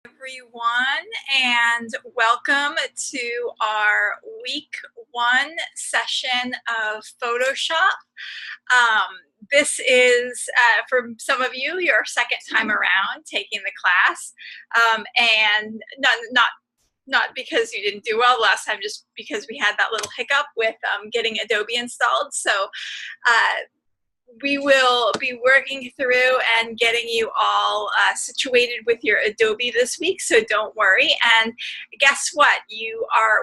Everyone, and welcome to our week 1 session of Photoshop. This is, for some of you, your second time around taking the class, and not because you didn't do well last time, just because we had that little hiccup with getting Adobe installed. So we will be working through and getting you all situated with your Adobe this week, so don't worry. And guess what?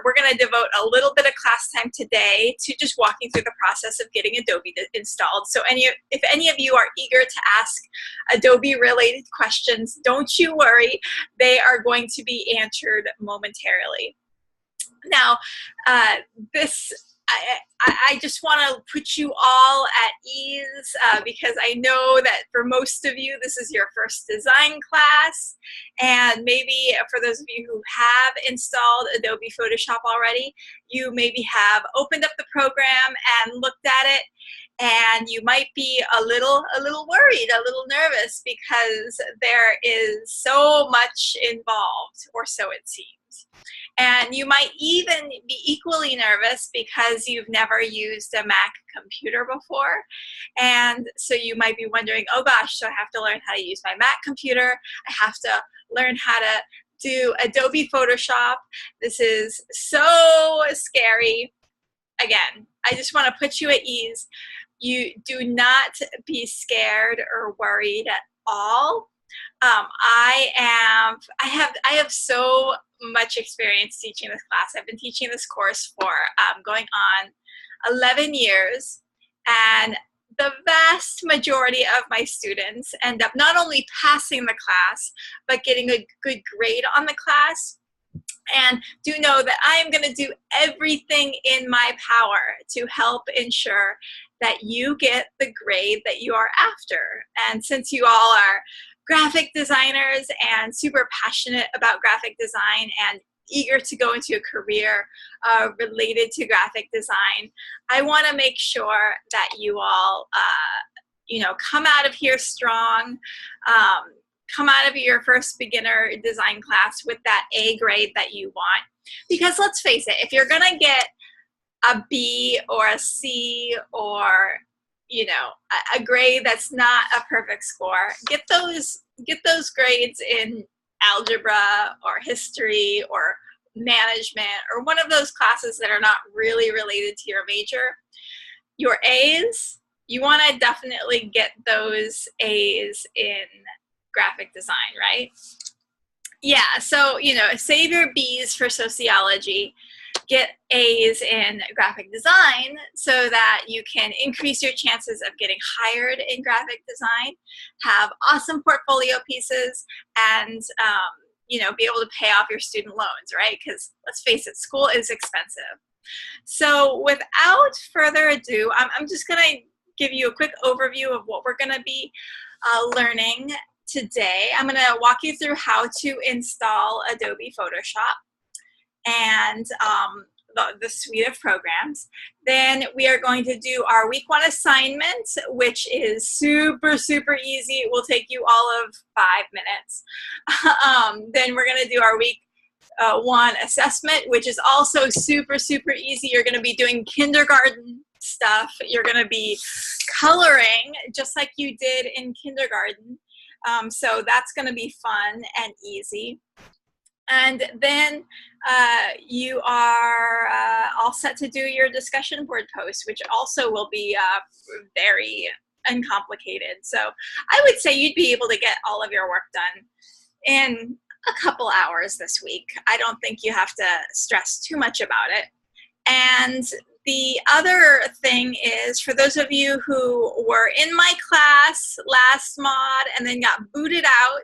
We're going to devote a little bit of class time today to just walking through the process of getting Adobe installed. So if any of you are eager to ask Adobe-related questions, don't you worry. They are going to be answered momentarily. Now, I just want to put you all at ease because I know that for most of you, this is your first design class. And maybe for those of you who have installed Adobe Photoshop already, you maybe have opened up the program and looked at it. And you might be a little worried, a little nervous, because there is so much involved, or so it seems. And you might even be equally nervous because you've never used a Mac computer before. And so you might be wondering, oh gosh, so I have to learn how to use my Mac computer. I have to learn how to do Adobe Photoshop. This is so scary. Again, I just want to put you at ease. You do not be scared or worried at all. I have so much experience teaching this class. I've been teaching this course for going on 11 years, and the vast majority of my students end up not only passing the class, but getting a good grade on the class. And do know that I am going to do everything in my power to help ensure that you get the grade that you are after. And since you all are graphic designers and super passionate about graphic design and eager to go into a career related to graphic design, I want to make sure that you all, come out of here strong, come out of your first beginner design class with that A grade that you want. Because let's face it, if you're going to get a B or a C or a grade that's not a perfect score, get those grades in algebra or history or management or one of those classes that are not really related to your major. Your A's, you want to definitely get those A's in graphic design, right? Yeah, so, save your B's for sociology. Get A's in graphic design so that you can increase your chances of getting hired in graphic design, have awesome portfolio pieces, and be able to pay off your student loans, right? Because let's face it, school is expensive. So without further ado, I'm just going to give you a quick overview of what we're going to be learning today. I'm going to walk you through how to install Adobe Photoshop and the suite of programs. Then we are going to do our week 1 assignment, which is super easy. It will take you all of 5 minutes. Then we're going to do our week 1 assessment, which is also super easy. You're going to be doing kindergarten stuff. You're going to be coloring just like you did in kindergarten. So that's going to be fun and easy. And then you are all set to do your discussion board post, which also will be very uncomplicated. So I would say you'd be able to get all of your work done in a couple hours this week. I don't think you have to stress too much about it. And the other thing is, for those of you who were in my class last mod and then got booted out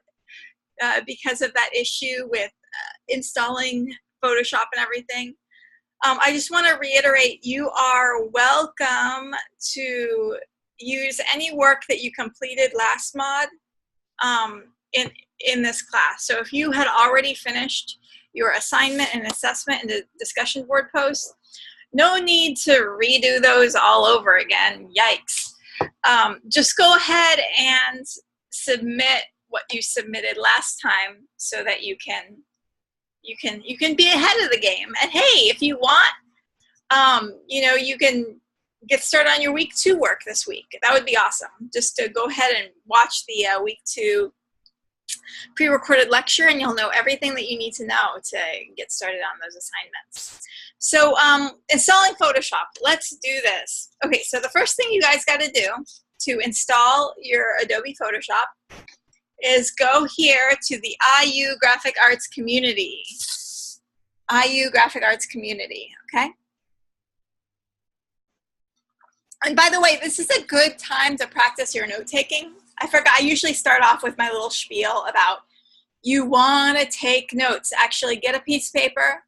because of that issue with installing Photoshop and everything, I just want to reiterate, you are welcome to use any work that you completed last mod in this class. So if you had already finished your assignment and assessment and the discussion board post, no need to redo those all over again. Yikes. Just go ahead and submit what you submitted last time so that you can be ahead of the game. And hey, if you want, you can get started on your week 2 work this week. That would be awesome. Just to go ahead and watch the week 2 pre-recorded lecture, and you'll know everything that you need to know to get started on those assignments. So installing Photoshop, let's do this. Okay, so the first thing you guys got to do to install your Adobe Photoshop is go here to the IU Graphic Arts Community. IU Graphic Arts Community, okay? And by the way, this is a good time to practice your note-taking. I forgot, I usually start off with my little spiel about you want to take notes. Actually get a piece of paper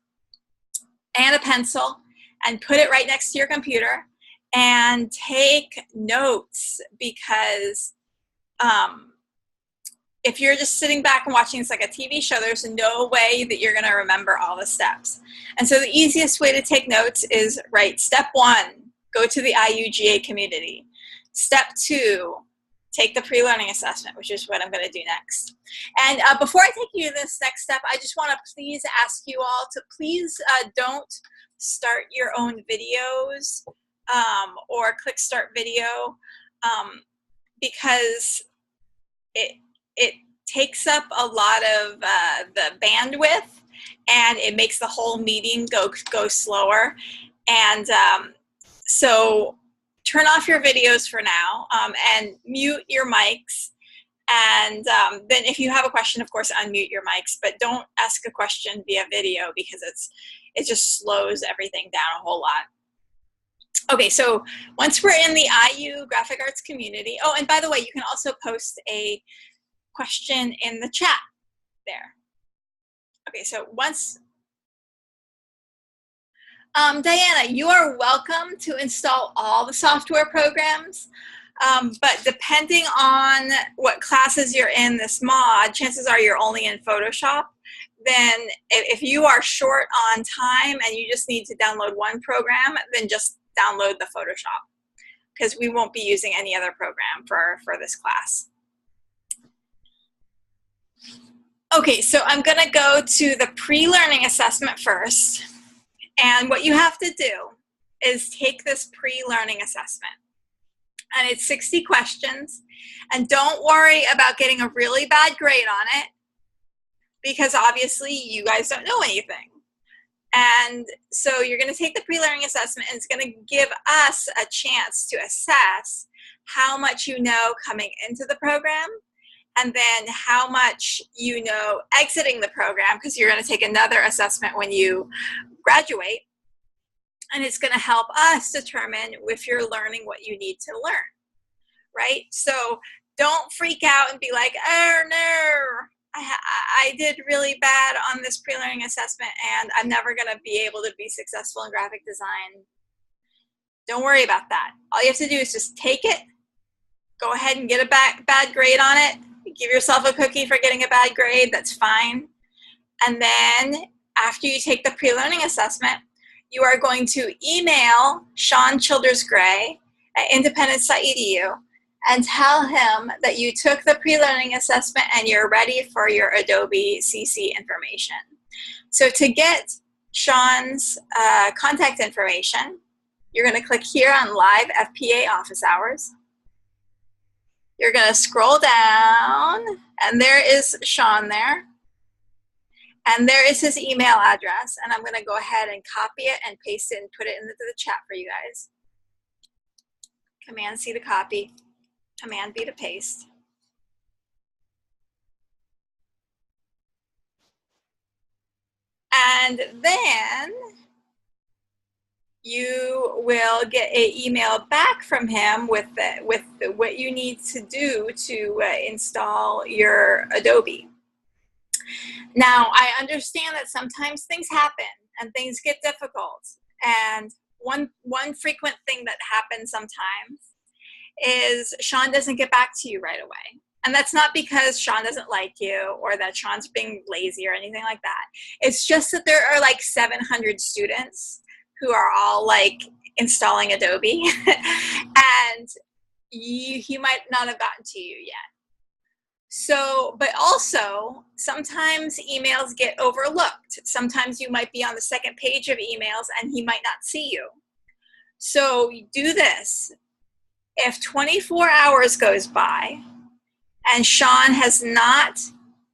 and a pencil and put it right next to your computer and take notes, because if you're just sitting back and watching this like a TV show, there's no way that you're going to remember all the steps. And so the easiest way to take notes is, right, step 1, go to the IUGA community. Step 2, take the pre-learning assessment, which is what I'm going to do next. And before I take you to this next step, I just want to please ask you all to please don't start your own videos or click start video, because it takes up a lot of the bandwidth, and it makes the whole meeting go slower. And so turn off your videos for now, and mute your mics. And then if you have a question, of course, unmute your mics, but don't ask a question via video, because it just slows everything down a whole lot. Okay, so once we're in the IU Graphic Arts community, oh, and by the way, you can also post a question in the chat there. Okay, so once, Diana, you are welcome to install all the software programs, but depending on what classes you're in this mod, chances are you're only in Photoshop. Then if you are short on time and you just need to download one program, then just download the Photoshop, because we won't be using any other program for this class. Okay, so I'm going to go to the pre-learning assessment first. And what you have to do is take this pre-learning assessment. And it's 60 questions. And don't worry about getting a really bad grade on it, because obviously you guys don't know anything. And so you're going to take the pre-learning assessment, and it's going to give us a chance to assess how much you know coming into the program, and then how much you know exiting the program, because you're going to take another assessment when you graduate. And it's going to help us determine if you're learning what you need to learn, right? So don't freak out and be like, oh no, I did really bad on this pre-learning assessment and I'm never going to be able to be successful in graphic design. Don't worry about that. All you have to do is just take it, go ahead and get a bad grade on it. Give yourself a cookie for getting a bad grade, that's fine. And then after you take the pre-learning assessment, you are going to email Sean Childers Gray at independence.edu and tell him that you took the pre-learning assessment and you're ready for your Adobe CC information. So to get Sean's contact information, you're going to click here on Live FPA Office Hours. You're going to scroll down, and there is Sean there. And there is his email address, and I'm going to go ahead and copy it and paste it and put it into the chat for you guys. Command C to copy, Command V to paste. And then you will get an email back from him with what you need to do to install your Adobe. Now, I understand that sometimes things happen and things get difficult. And one frequent thing that happens sometimes is Sean doesn't get back to you right away. And that's not because Sean doesn't like you or that Sean's being lazy or anything like that. It's just that there are like 700 students who are all like installing Adobe and he might not have gotten to you yet. So, but also sometimes emails get overlooked. Sometimes you might be on the second page of emails and he might not see you. So do this. If 24 hours goes by and Sean has not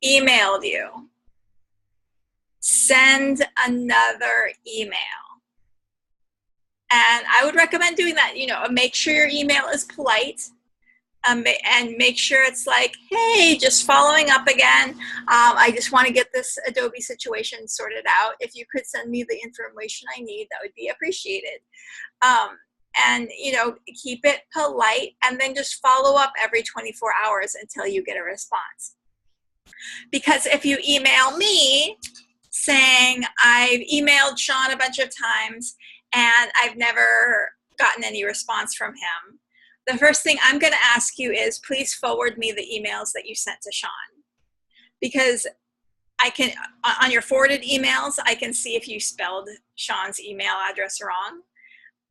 emailed you, send another email. And I would recommend doing that. You know, make sure your email is polite. And make sure it's like, hey, just following up again. I just want to get this Adobe situation sorted out. If you could send me the information I need, that would be appreciated. And, you know, keep it polite and then just follow up every 24 hours until you get a response. Because if you email me saying, I've emailed Sean a bunch of times and I've never gotten any response from him, the first thing I'm going to ask you is, please forward me the emails that you sent to Sean. Because I can, on your forwarded emails, I can see if you spelled Sean's email address wrong.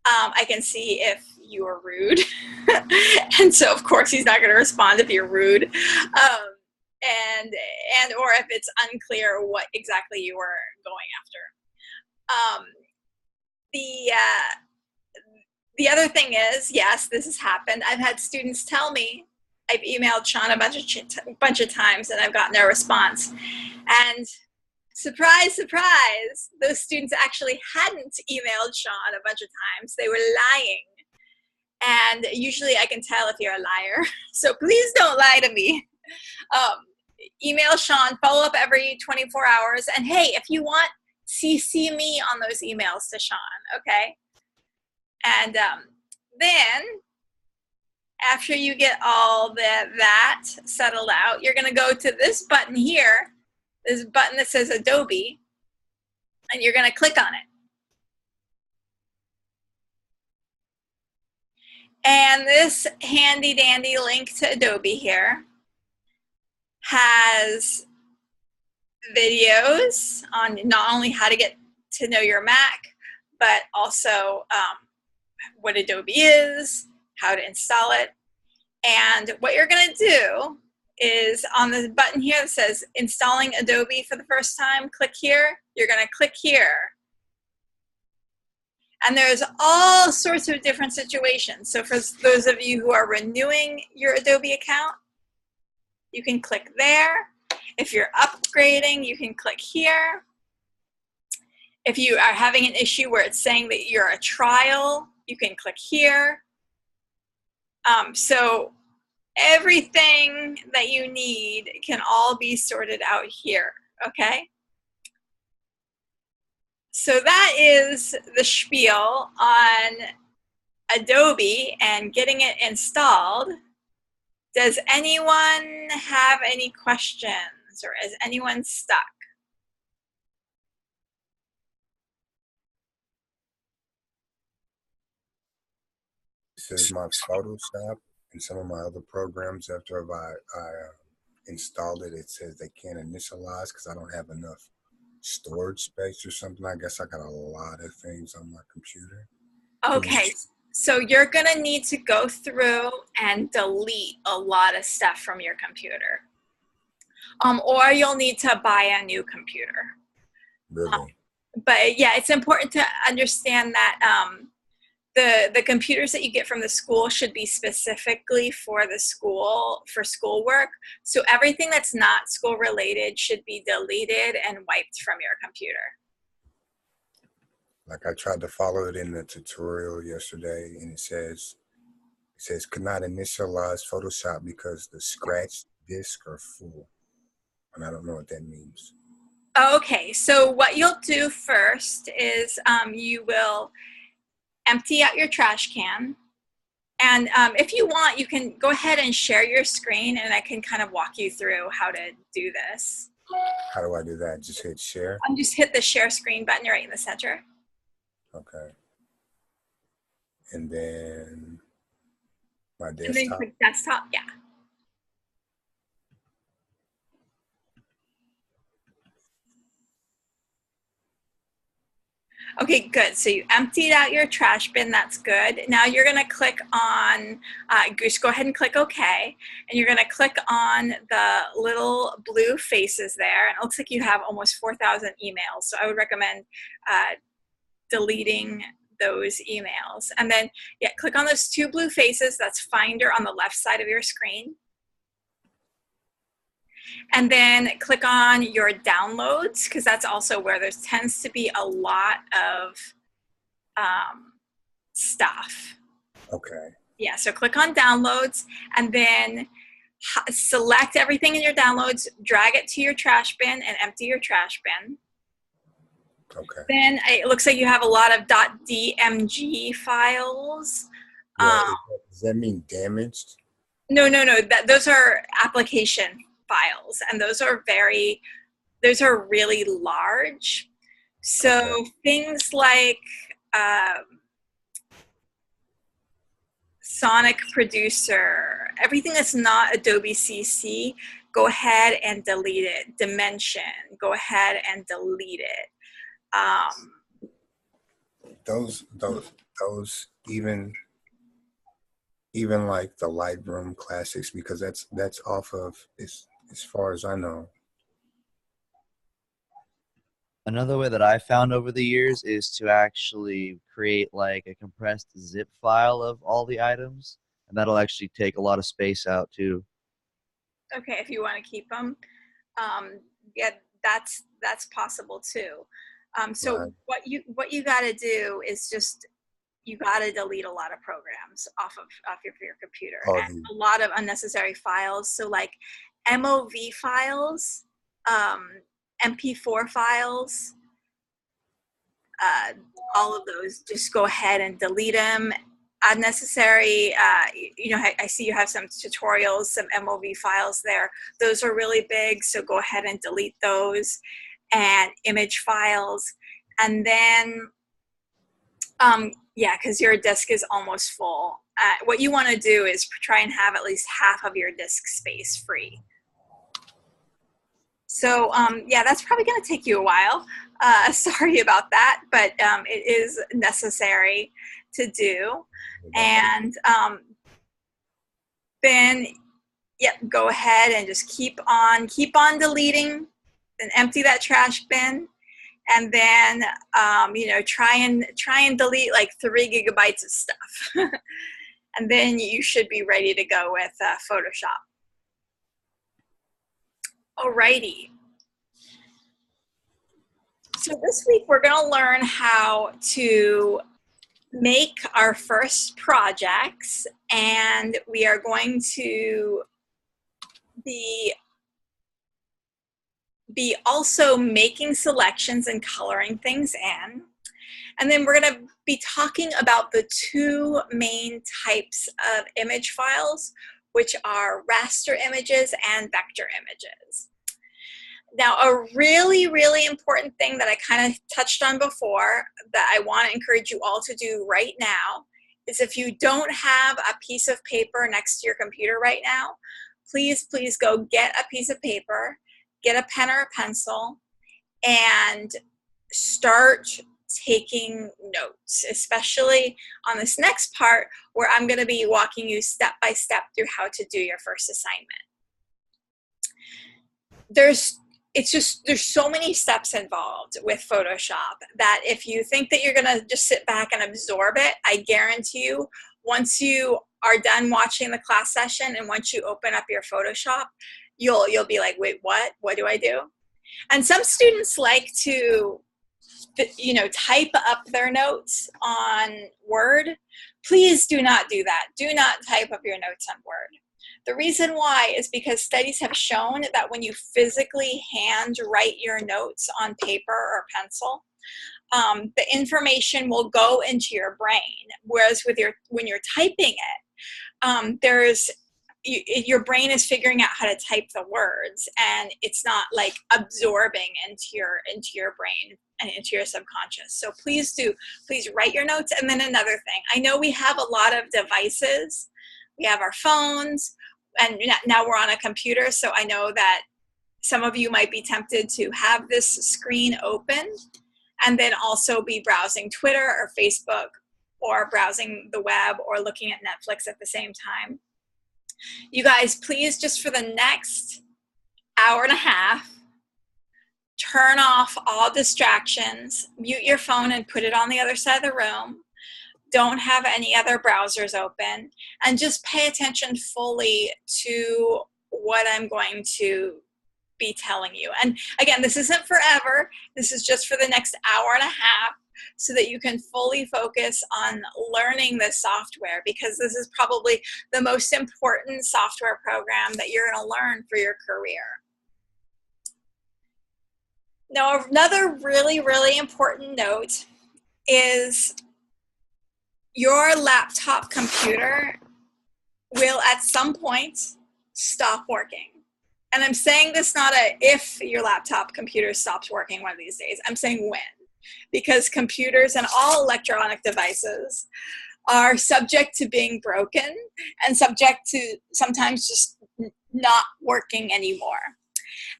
I can see if you are rude. And so, of course, he's not going to respond if you're rude. And or if it's unclear what exactly you were going after. The other thing is, yes, this has happened. I've had students tell me, I've emailed Sean a bunch of times and I've gotten no response. And surprise, surprise, those students actually hadn't emailed Sean a bunch of times. They were lying. And usually I can tell if you're a liar. So please don't lie to me. Email Sean, follow up every 24 hours. And hey, if you want, CC me on those emails to Sean, okay? And then after you get all that settled out, you're going to go to this button here, this button that says Adobe, and you're going to click on it. And this handy dandy link to Adobe here has videos on not only how to get to know your Mac, but also what Adobe is, how to install it. And what you're going to do is on the button here that says installing Adobe for the first time, click here. You're going to click here. And there's all sorts of different situations. So for those of you who are renewing your Adobe account, you can click there. If you're upgrading, you can click here. If you are having an issue where it's saying that you're a trial, you can click here. So everything that you need can all be sorted out here, okay? So that is the spiel on Adobe and getting it installed. Does anyone have any questions, or is anyone stuck? It says my Photoshop and some of my other programs, after I installed it, it says they can't initialize because I don't have enough storage space or something. I guess I got a lot of things on my computer. Okay, so you're gonna need to go through and delete a lot of stuff from your computer. Or you'll need to buy a new computer. Really? But yeah, it's important to understand that the computers that you get from the school should be specifically for the school, for schoolwork. So everything that's not school related should be deleted and wiped from your computer. Like I tried to follow it in the tutorial yesterday, and it says could not initialize Photoshop because the scratch disk are full. And I don't know what that means. Okay, so what you'll do first is you will empty out your trash can. And if you want, you can go ahead and share your screen, and I can kind of walk you through how to do this. How do I do that? Just hit share? Just hit the share screen button right in the center. Okay. And then my desktop? And then click desktop, yeah. Okay, good. So you emptied out your trash bin. That's good. Now you're going to click on, just go ahead and click OK. And you're going to click on the little blue faces there. And it looks like you have almost 4,000 emails. So I would recommend deleting those emails. And then, yeah, click on those two blue faces. That's Finder on the left side of your screen. And then click on your downloads, because that's also where there tends to be a lot of stuff. Okay. Yeah, so click on downloads and then select everything in your downloads, drag it to your trash bin and empty your trash bin. Okay. Then it looks like you have a lot of .dmg files. Yeah, does that mean damaged? No, those are application files, and those are really large. So okay. things like Sonic Producer, everything that's not Adobe CC, go ahead and delete it. Dimension, go ahead and delete it. Those even like the Lightroom Classics, because that's off of, as far as I know. Another way that I found over the years is to actually create like a compressed zip file of all the items, and that'll actually take a lot of space out too. Okay, if you want to keep them, yeah, that's possible too. So Right. what you got to do is just, you got to delete a lot of programs off your computer, and a lot of unnecessary files. So like MOV files, MP4 files, all of those, just go ahead and delete them. Unnecessary, I see you have some tutorials, some MOV files there. Those are really big, so go ahead and delete those. And image files. And then, yeah, because your disk is almost full. What you want to do is try and have at least half of your disk space free. So yeah, that's probably going to take you a while. Sorry about that, but it is necessary to do. And then, yep, go ahead and just keep on deleting and empty that trash bin. And then, try and delete like 3 gigabytes of stuff. And then you should be ready to go with Photoshop. Alrighty. So this week we're going to learn how to make our first projects, and we are going to be also making selections and coloring things in. And then we're going to be talking about the 2 main types of image files, which are raster images and vector images. Now, a really, really important thing that I kind of touched on before that I want to encourage you all to do right now is, if you don't have a piece of paper next to your computer right now, please go get a piece of paper, get a pen or a pencil, and start taking notes, especially on this next part where I'm going to be walking you step by step through how to do your first assignment. There's so many steps involved with Photoshop that if you think that you're going to just sit back and absorb it, I guarantee you, once you are done watching the class session and once you open up your Photoshop, you'll be like, wait, what do I do? And some students like to, type up their notes on Word. Please do not do that. Do not type up your notes on Word. The reason why is because studies have shown that when you physically hand write your notes on paper or pencil, the information will go into your brain. Whereas when you're typing it, your brain is figuring out how to type the words, and it's not like absorbing into your brain and into your subconscious. So please write your notes. And then another thing, I know we have a lot of devices. We have our phones, and now we're on a computer. So I know that some of you might be tempted to have this screen open and then also be browsing Twitter or Facebook or browsing the web or looking at Netflix at the same time. You guys, please, just for the next hour and a half, turn off all distractions, mute your phone and put it on the other side of the room. Don't have any other browsers open, and just pay attention fully to what I'm going to be telling you. And again, this isn't forever. This is just for the next hour and a half so that you can fully focus on learning this software, because this is probably the most important software program that you're going to learn for your career. Now, another really, really important note is your laptop computer will at some point stop working. And I'm saying this not if your laptop computer stops working one of these days. I'm saying when. Because computers and all electronic devices are subject to being broken and subject to sometimes just not working anymore.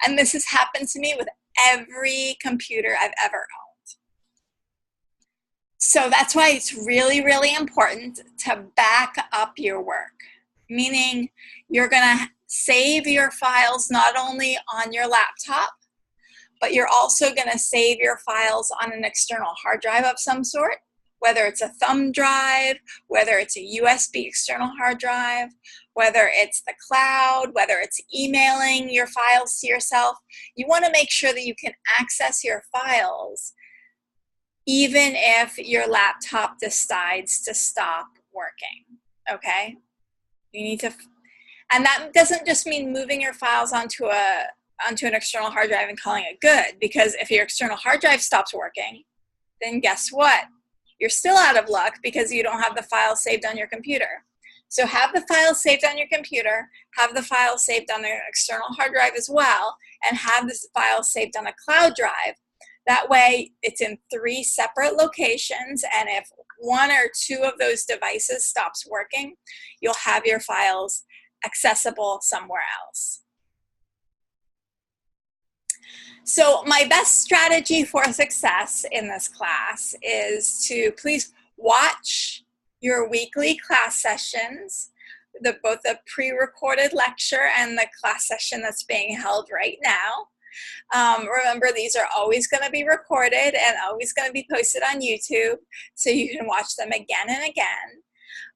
And this has happened to me with every computer I've ever owned. So that's why it's really, really important to back up your work. Meaning you're going to save your files not only on your laptop, but you're also going to save your files on an external hard drive of some sort, whether it's a thumb drive, whether it's a USB external hard drive, whether it's the cloud, whether it's emailing your files to yourself. You want to make sure that you can access your files even if your laptop decides to stop working, okay? You need to, and that doesn't just mean moving your files onto an external hard drive and calling it good, because if your external hard drive stops working, then guess what? You're still out of luck because you don't have the files saved on your computer. So have the files saved on your computer, have the files saved on an external hard drive as well, and have the files saved on a cloud drive. That way it's in 3 separate locations, and if 1 or 2 of those devices stops working, you'll have your files accessible somewhere else. So my best strategy for success in this class is to please watch your weekly class sessions, both the pre-recorded lecture and the class session that's being held right now. Remember, these are always going to be recorded and always going to be posted on YouTube, so you can watch them again and again.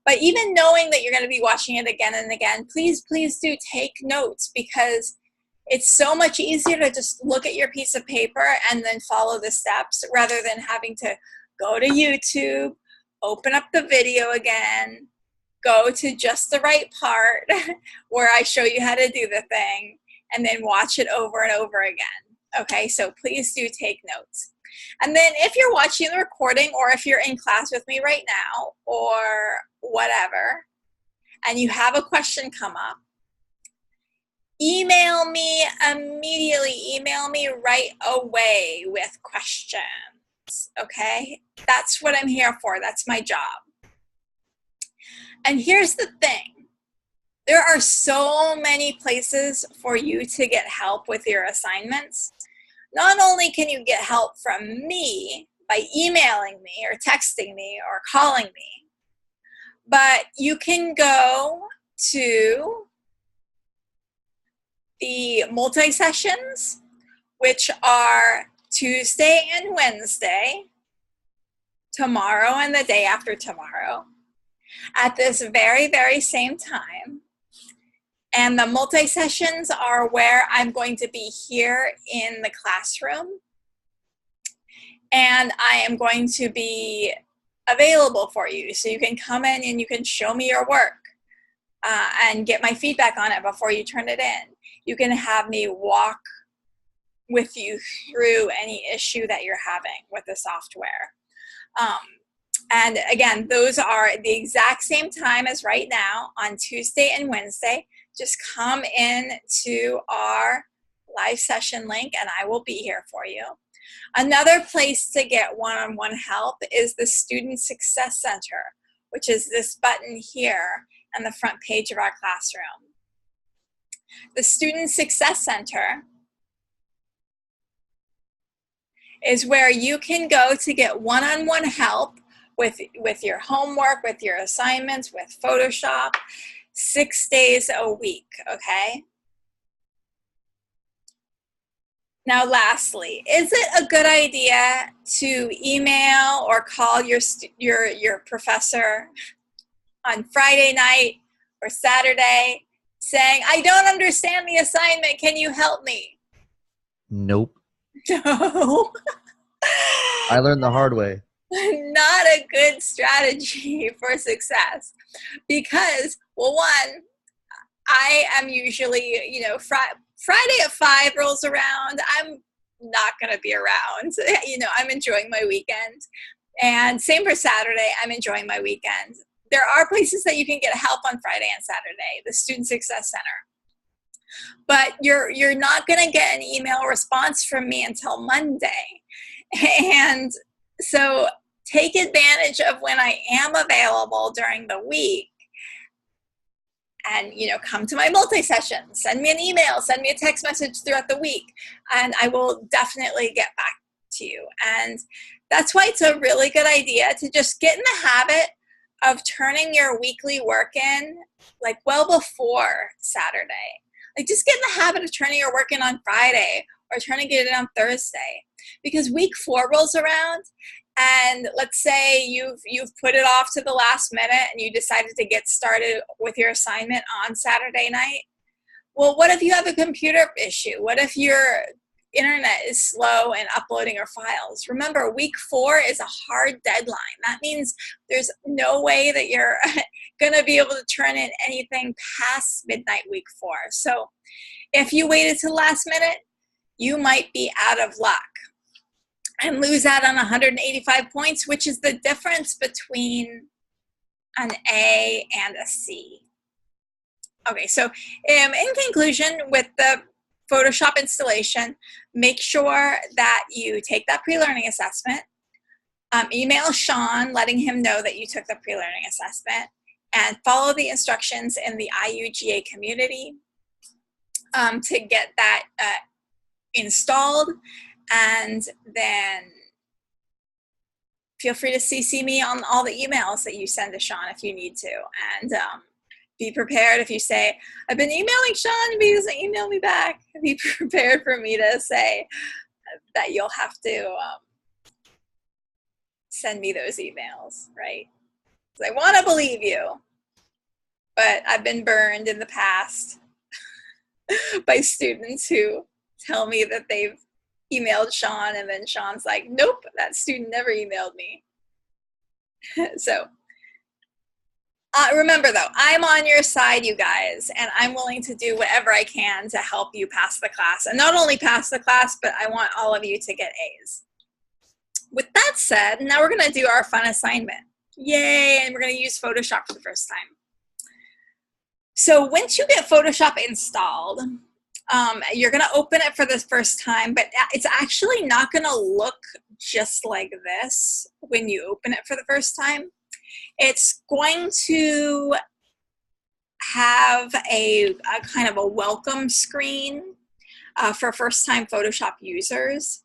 But even knowing that you're going to be watching it again and again, please, please do take notes, because it's so much easier to just look at your piece of paper and then follow the steps rather than having to go to YouTube, open up the video again, go to just the right part where I show you how to do the thing, and then watch it over and over again. Okay, so please do take notes. And then if you're watching the recording, or if you're in class with me right now or whatever, and you have a question come up, email me immediately. Email me right away with questions, okay? That's what I'm here for. That's my job. And here's the thing. There are so many places for you to get help with your assignments. Not only can you get help from me by emailing me or texting me or calling me, but you can go to the multi-sessions, which are Tuesday and Wednesday, tomorrow and the day after tomorrow, at this very, very same time. And the multi-sessions are where I'm going to be here in the classroom. And I am going to be available for you. So you can come in and you can show me your work and get my feedback on it before you turn it in. You can have me walk with you through any issue that you're having with the software. And again, those are the exact same time as right now on Tuesday and Wednesday. Just come in to our live session link and I will be here for you. Another place to get one-on-one help is the Student Success Center, which is this button here on the front page of our classroom. The Student Success Center is where you can go to get one-on-one help with your homework, with your assignments, with Photoshop, 6 days a week, okay? Now, lastly, is it a good idea to email or call your professor on Friday night or Saturday saying, I don't understand the assignment, can you help me? Nope. No. I learned the hard way. Not a good strategy for success because, well, one, I am usually, you know, Friday at 5 rolls around, I'm not going to be around. You know, I'm enjoying my weekend. And same for Saturday, I'm enjoying my weekend. There are places that you can get help on Friday and Saturday, the Student Success Center. But you're not going to get an email response from me until Monday. And so take advantage of when I am available during the week. And, you know, come to my multi-session, send me an email, send me a text message throughout the week, and I will definitely get back to you. And that's why it's a really good idea to just get in the habit of turning your weekly work in like well before Saturday. Like just get in the habit of turning your work in on Friday or turning it in on Thursday. Because week 4 rolls around, and let's say you've put it off to the last minute and you decided to get started with your assignment on Saturday night. Well, what if you have a computer issue? What if your internet is slow in uploading your files? Remember, week 4 is a hard deadline. That means there's no way that you're going to be able to turn in anything past midnight week 4. So if you waited to the last minute, you might be out of luck and lose out on 185 points, which is the difference between an A and a C. Okay, so in conclusion, with the Photoshop installation, make sure that you take that pre-learning assessment, email Sean letting him know that you took the pre-learning assessment, and follow the instructions in the IUGA community to get that installed. And then feel free to CC me on all the emails that you send to Sean if you need to. And be prepared if you say, I've been emailing Sean but he doesn't email me back. Be prepared for me to say that you'll have to send me those emails, right? Because I want to believe you, but I've been burned in the past by students who tell me that they've emailed Sean and then Sean's like, nope, that student never emailed me. So remember though, I'm on your side, you guys, and I'm willing to do whatever I can to help you pass the class. And not only pass the class, but I want all of you to get A's. With that said, now we're gonna do our fun assignment. Yay, and we're gonna use Photoshop for the first time. So once you get Photoshop installed, you're going to open it for the first time, but it's actually not going to look just like this when you open it for the first time. It's going to have a kind of a welcome screen for first-time Photoshop users.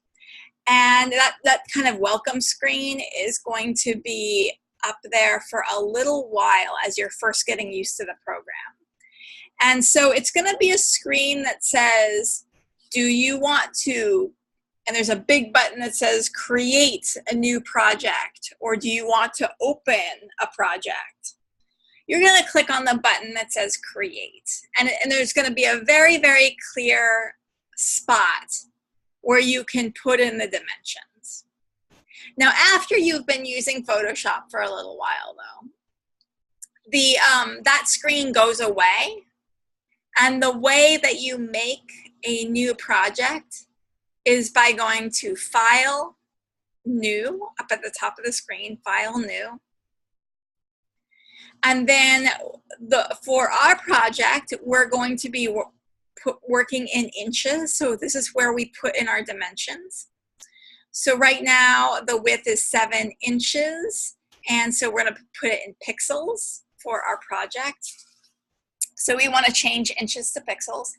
And that kind of welcome screen is going to be up there for a little while as you're first getting used to the program. And so it's going to be a screen that says, do you want to, and there's a big button that says create a new project, or do you want to open a project? You're going to click on the button that says create. And there's going to be a very, very clear spot where you can put in the dimensions. Now, after you've been using Photoshop for a little while though, that screen goes away. And the way that you make a new project is by going to File, New, up at the top of the screen, File, New. And then for our project, we're going to be working in inches. So this is where we put in our dimensions. So right now, the width is 7 inches. And so we're going to put it in pixels for our project. So we want to change inches to pixels.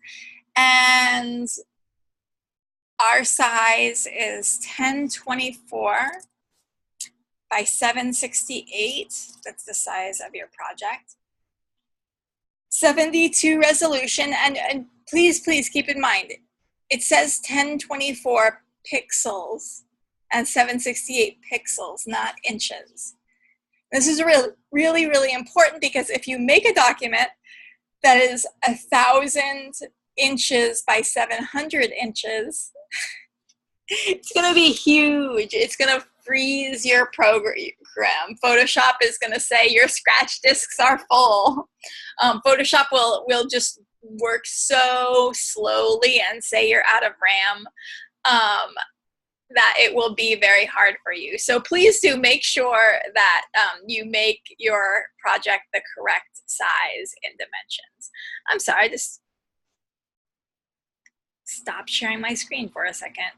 And Our size is 1024 by 768. That's the size of your project. 72 resolution, and please keep in mind, it says 1024 pixels and 768 pixels, not inches. This is really important, because if you make a document that is 1,000 inches by 700 inches, it's going to be huge. It's going to freeze your program. Photoshop is going to say your scratch disks are full. Photoshop will just work so slowly and say you're out of RAM, that it will be very hard for you. So please do make sure that you make your project the correct size and dimensions. I'm sorry, just stop sharing my screen for a second.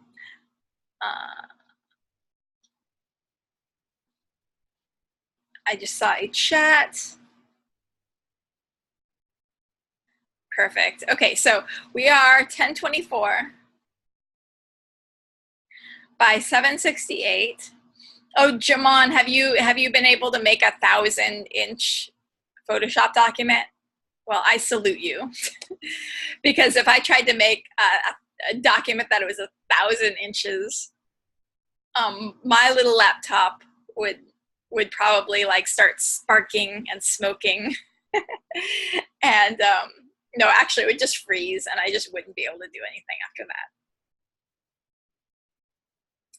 I just saw a chat. Perfect. Okay, so we are 1024 by 768. Oh, Jamon, have you been able to make 1,000-inch Photoshop document? Well, I salute you. Because if I tried to make a document that was 1,000 inches, my little laptop would probably like start sparking and smoking. And no, actually it would just freeze, and I just wouldn't be able to do anything after that.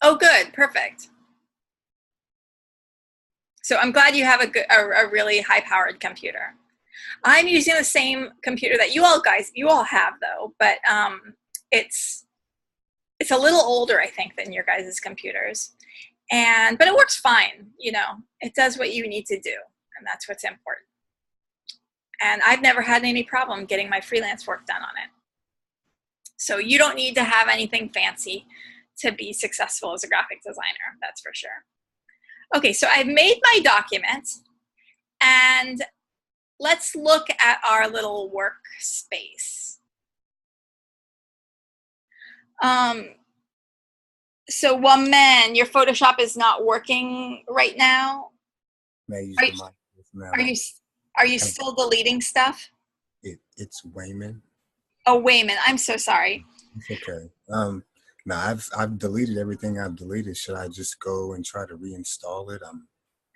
Oh, good, perfect. So I'm glad you have a really high-powered computer. I'm using the same computer that you all have, though, but it's a little older, I think, than your guys' computers. But it works fine, you know. It does what you need to do, and that's what's important. And I've never had any problem getting my freelance work done on it. So you don't need to have anything fancy to be successful as a graphic designer, that's for sure. Okay, so I've made my document, and let's look at our little workspace. So Wamen, your Photoshop is not working right now? Are you still deleting stuff? It's Wayman. Oh, Wayman, I'm so sorry. It's okay. No, I've deleted everything I've deleted. Should I just go and try to reinstall it?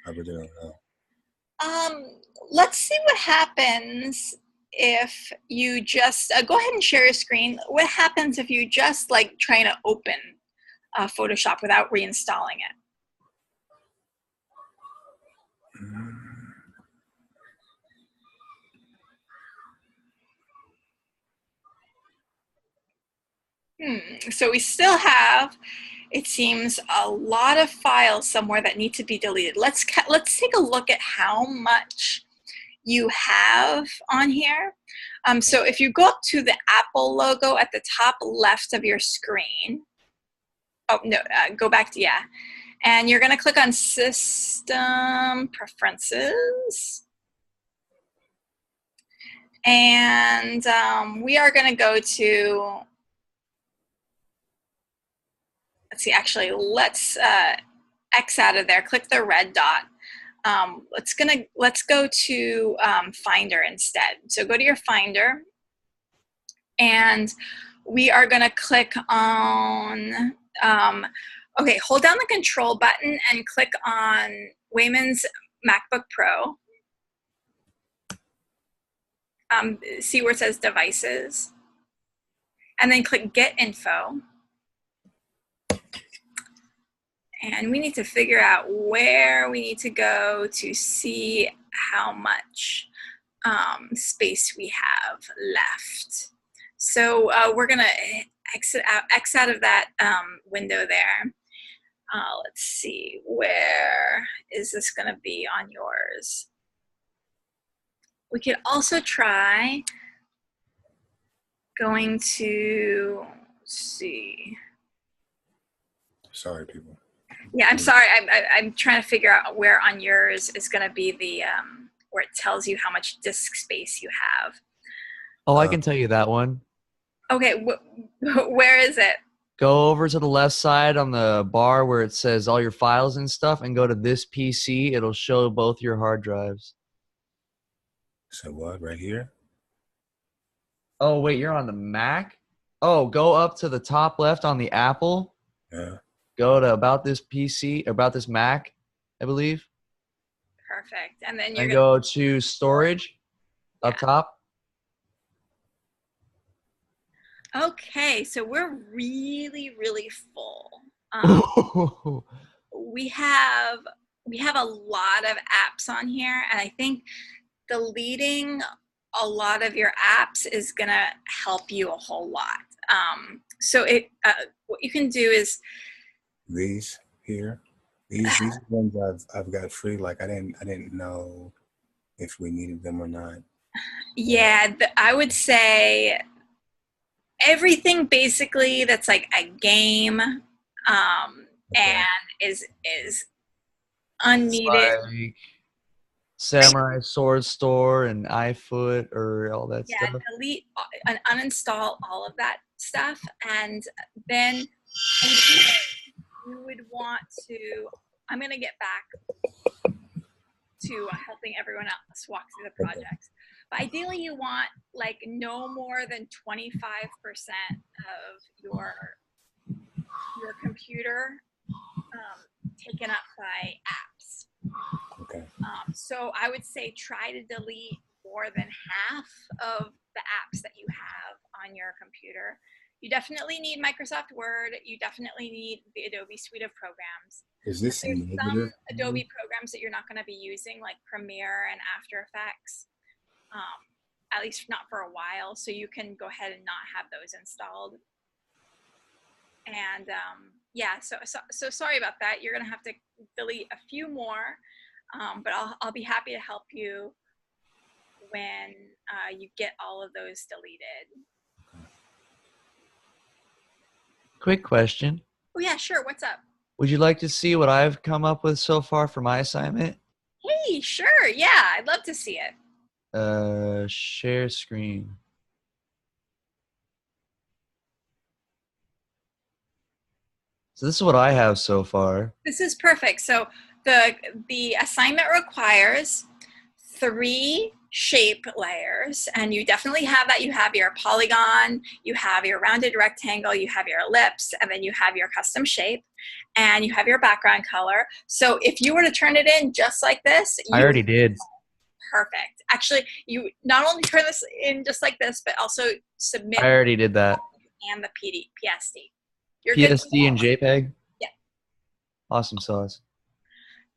I really don't know. Let's see what happens if you just go ahead and share your screen. What happens if you just like trying to open Photoshop without reinstalling it? So we still have, it seems, a lot of files somewhere that need to be deleted. Let's take a look at how much you have on here. So if you go up to the Apple logo at the top left of your screen, oh no, go back to, yeah, and you're going to click on System Preferences. And we are going to go to, let's see, actually, let's X out of there, click the red dot. Let's go to Finder instead. So go to your Finder, and we are going to click on, okay, hold down the Control button and click on Wayman's MacBook Pro. See where it says Devices, and then click Get Info. And we need to figure out where we need to go to see how much space we have left. So we're gonna X out of that window there. Let's see, where is this gonna be on yours? We could also try going to, let's see. Sorry, people. Yeah, I'm sorry. I'm trying to figure out where on yours is going to be the where it tells you how much disk space you have. Oh, I can tell you that one. Okay, where is it? Go over to the left side on the bar where it says all your files and stuff and go to this PC. It'll show both your hard drives. So what, right here? Oh, wait, you're on the Mac? Oh, go up to the top left on the Apple. Yeah. Go to about this PC, about this Mac, I believe. Perfect. And then you're And going go to storage up top. Okay, so we're really, really full. We have a lot of apps on here, and I think deleting a lot of your apps is gonna help you a whole lot. So what you can do is These here, these ones I've got free. Like I didn't know if we needed them or not. yeah, I would say everything basically that's like a game and is unneeded. Like Samurai Sword Store and iFoot or all that stuff. Delete and uninstall all of that stuff, and then you would want to. I'm going to get back to helping everyone else walk through the projects. But ideally, you want like no more than 25% of your computer taken up by apps. Okay. So I would say try to delete more than half of the apps that you have on your computer. You definitely need Microsoft Word. You definitely need the Adobe suite of programs. Is this There's negative? some Adobe programs that you're not going to be using, like Premiere and After Effects, at least not for a while. So you can go ahead and not have those installed. And yeah, so sorry about that. You're going to have to delete a few more, but I'll be happy to help you when you get all of those deleted. Quick question. Oh yeah, sure. What's up? Would you like to see what I've come up with so far for my assignment? Hey, sure. Yeah, I'd love to see it. Share screen. So this is what I have so far. This is perfect. So the assignment requires 3 shape layers, and you definitely have that. You have your polygon, you have your rounded rectangle, you have your ellipse, and then you have your custom shape, and you have your background color. So if you were to turn it in just like this, I already did. Perfect. Actually, you not only turn this in just like this, but also submit. I already did that. And the PSD. You're PSD and JPEG? Yeah. Awesome sauce.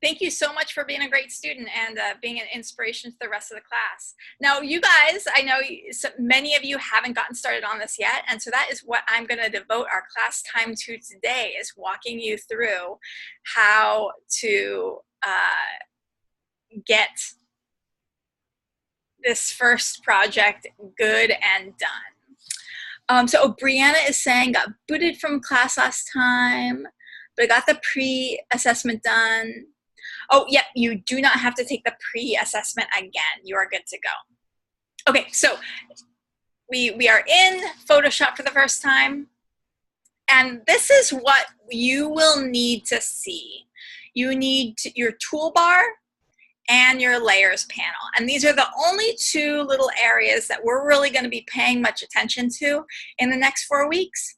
Thank you so much for being a great student and being an inspiration to the rest of the class. Now, you guys, I know many of you haven't gotten started on this yet, and so that is what I'm going to devote our class time to today, is walking you through how to get this first project good and done. So Brianna is saying, got booted from class last time, but I got the pre-assessment done. Oh, yep, you do not have to take the pre-assessment again. You are good to go. Okay, so we are in Photoshop for the first time, and this is what you will need to see. You need your toolbar and your layers panel. And these are the only 2 little areas that we're really going to be paying much attention to in the next 4 weeks.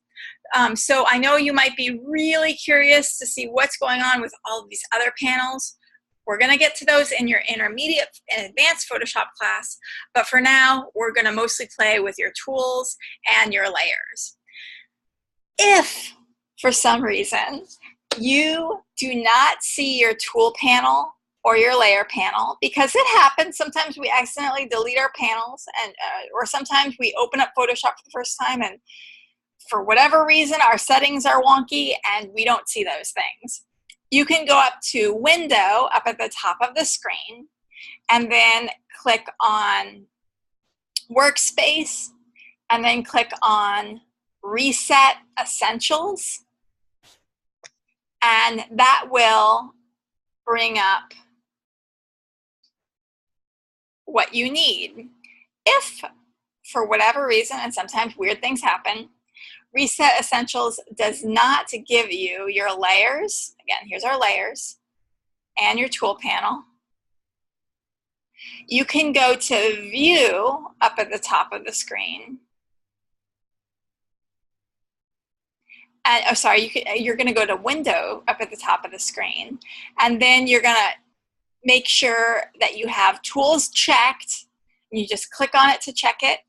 So I know you might be really curious to see what's going on with all of these other panels. We're going to get to those in your intermediate and advanced Photoshop class, but for now, we're going to mostly play with your tools and your layers. If, for some reason, you do not see your tool panel or your layer panel, because it happens, sometimes we accidentally delete our panels, and or sometimes we open up Photoshop for the first time and for whatever reason, our settings are wonky and we don't see those things. You can go up to Window up at the top of the screen and then click on Workspace and then click on Reset Essentials. And that will bring up what you need. If, for whatever reason, and sometimes weird things happen, Reset Essentials does not give you your layers. Again, here's our layers and your tool panel. You can go to View up at the top of the screen. And, oh, sorry, you're going to go to Window up at the top of the screen. And then you're going to make sure that you have Tools checked. You just click on it to check it.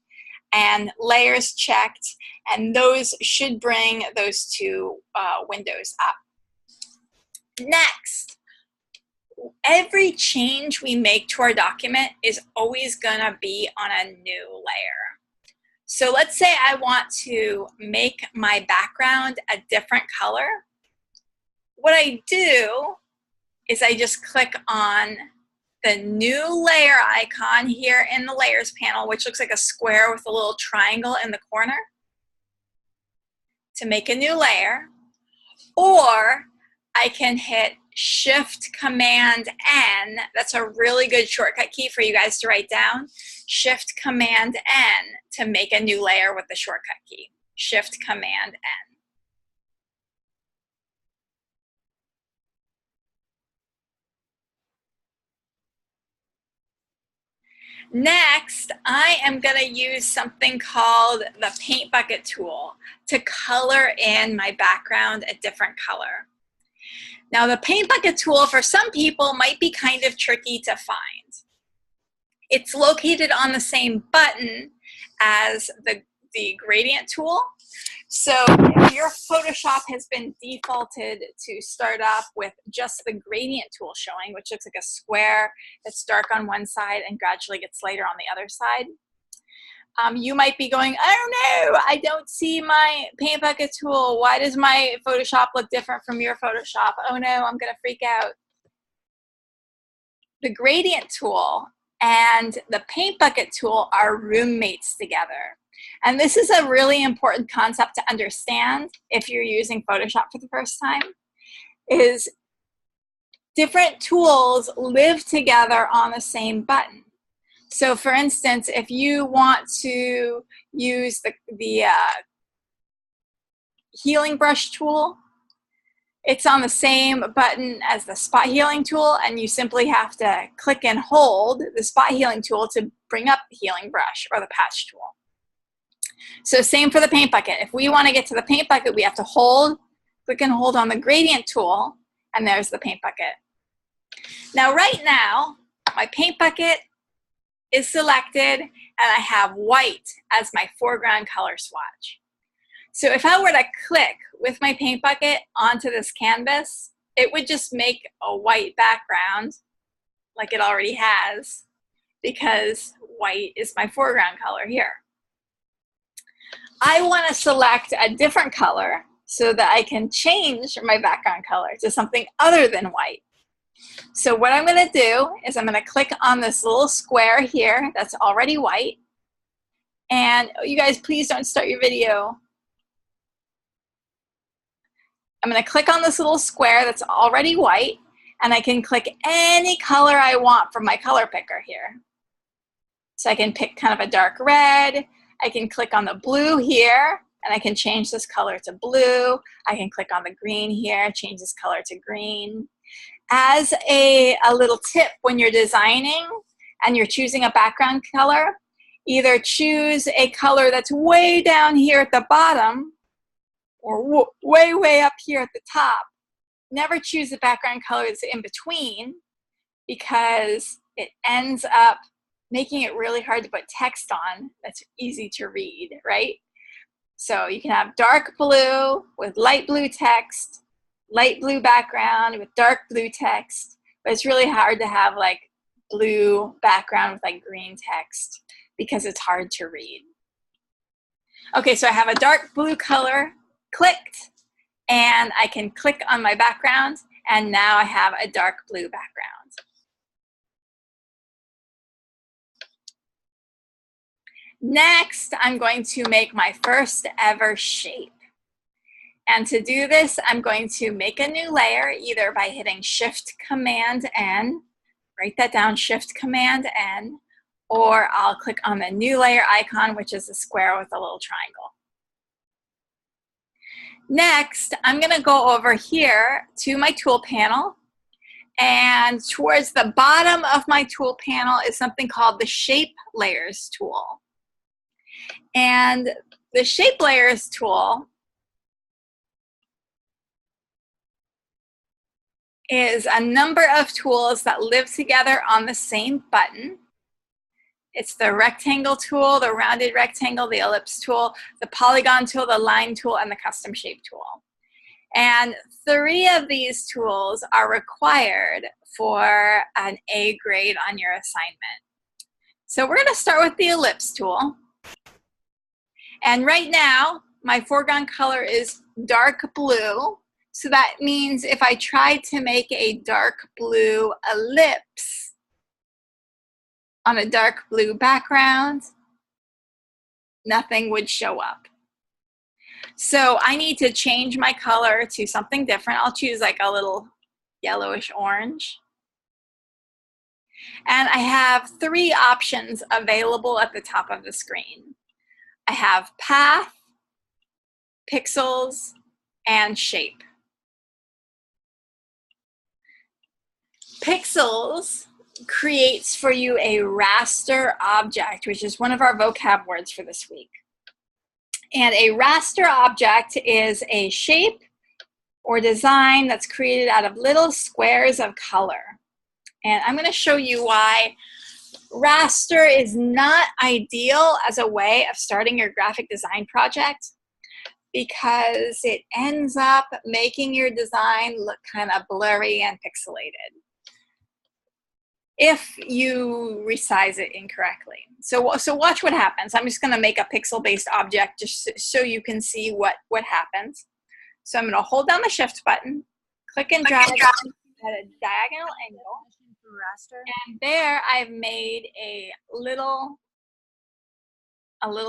And Layers checked. And those should bring those two windows up. Next, every change we make to our document is always going to be on a new layer. So let's say I want to make my background a different color. What I do is I just click on the new layer icon here in the layers panel, which looks like a square with a little triangle in the corner, to make a new layer. Or I can hit Shift Command N. That's a really good shortcut key for you guys to write down. Shift Command N to make a new layer with the shortcut key. Shift Command N. Next, I am going to use something called the Paint Bucket tool to color in my background a different color. Now, the Paint Bucket tool for some people might be kind of tricky to find. It's located on the same button as the gradient tool. So if your Photoshop has been defaulted to start off with just the gradient tool showing, which looks like a square that's dark on one side and gradually gets lighter on the other side, you might be going, I don't know, I don't see my Paint Bucket tool. Why does my Photoshop look different from your Photoshop? Oh no, I'm gonna freak out. The gradient tool and the Paint Bucket tool are roommates together. And this is a really important concept to understand if you're using Photoshop for the first time, is different tools live together on the same button. So for instance, if you want to use the healing brush tool, it's on the same button as the spot healing tool, and you simply have to click and hold the spot healing tool to bring up the healing brush or the patch tool. So same for the paint bucket. If we want to get to the paint bucket, we have to click and hold on the gradient tool, and there's the paint bucket. Now right now, my paint bucket is selected, and I have white as my foreground color swatch. So if I were to click with my paint bucket onto this canvas, it would just make a white background like it already has, because white is my foreground color here. I want to select a different color so that I can change my background color to something other than white. So what I'm going to do is I'm going to click on this little square here that's already white. And you guys, please don't start your video. I'm going to click on this little square that's already white, and I can click any color I want from my color picker here. So I can pick kind of a dark red. I can click on the blue here, and I can change this color to blue. I can click on the green here, change this color to green. As a little tip when you're designing and you're choosing a background color, either choose a color that's way down here at the bottom or way up here at the top. Never choose the background color that's in between, because it ends up making it really hard to put text on that's easy to read, right? So you can have dark blue with light blue text, light blue background with dark blue text, but it's really hard to have like blue background with like green text because it's hard to read. Okay, so I have a dark blue color clicked, and I can click on my background, and now I have a dark blue background. Next, I'm going to make my first ever shape. And to do this, I'm going to make a new layer either by hitting Shift Command N, write that down, Shift Command N, or I'll click on the new layer icon, which is a square with a little triangle. Next, I'm going to go over here to my tool panel, and towards the bottom of my tool panel is something called the Shape Layers tool. And the Shape Layers tool is a number of tools that live together on the same button. It's the rectangle tool, the rounded rectangle, the ellipse tool, the polygon tool, the line tool, and the custom shape tool. And 3 of these tools are required for an A grade on your assignment. So we're going to start with the ellipse tool. And right now, my foreground color is dark blue. So that means if I tried to make a dark blue ellipse on a dark blue background, nothing would show up. So I need to change my color to something different. I'll choose like a little yellowish orange. And I have 3 options available at the top of the screen. I have path, pixels, and shape. Pixels creates for you a raster object, which is one of our vocab words for this week. And a raster object is a shape or design that's created out of little squares of color. And I'm going to show you why raster is not ideal as a way of starting your graphic design project, because it ends up making your design look kind of blurry and pixelated if you resize it incorrectly. So watch what happens. I'm just going to make a pixel-based object just so you can see what happens. So I'm going to hold down the shift button, click and drag at a diagonal angle, and there I've made a little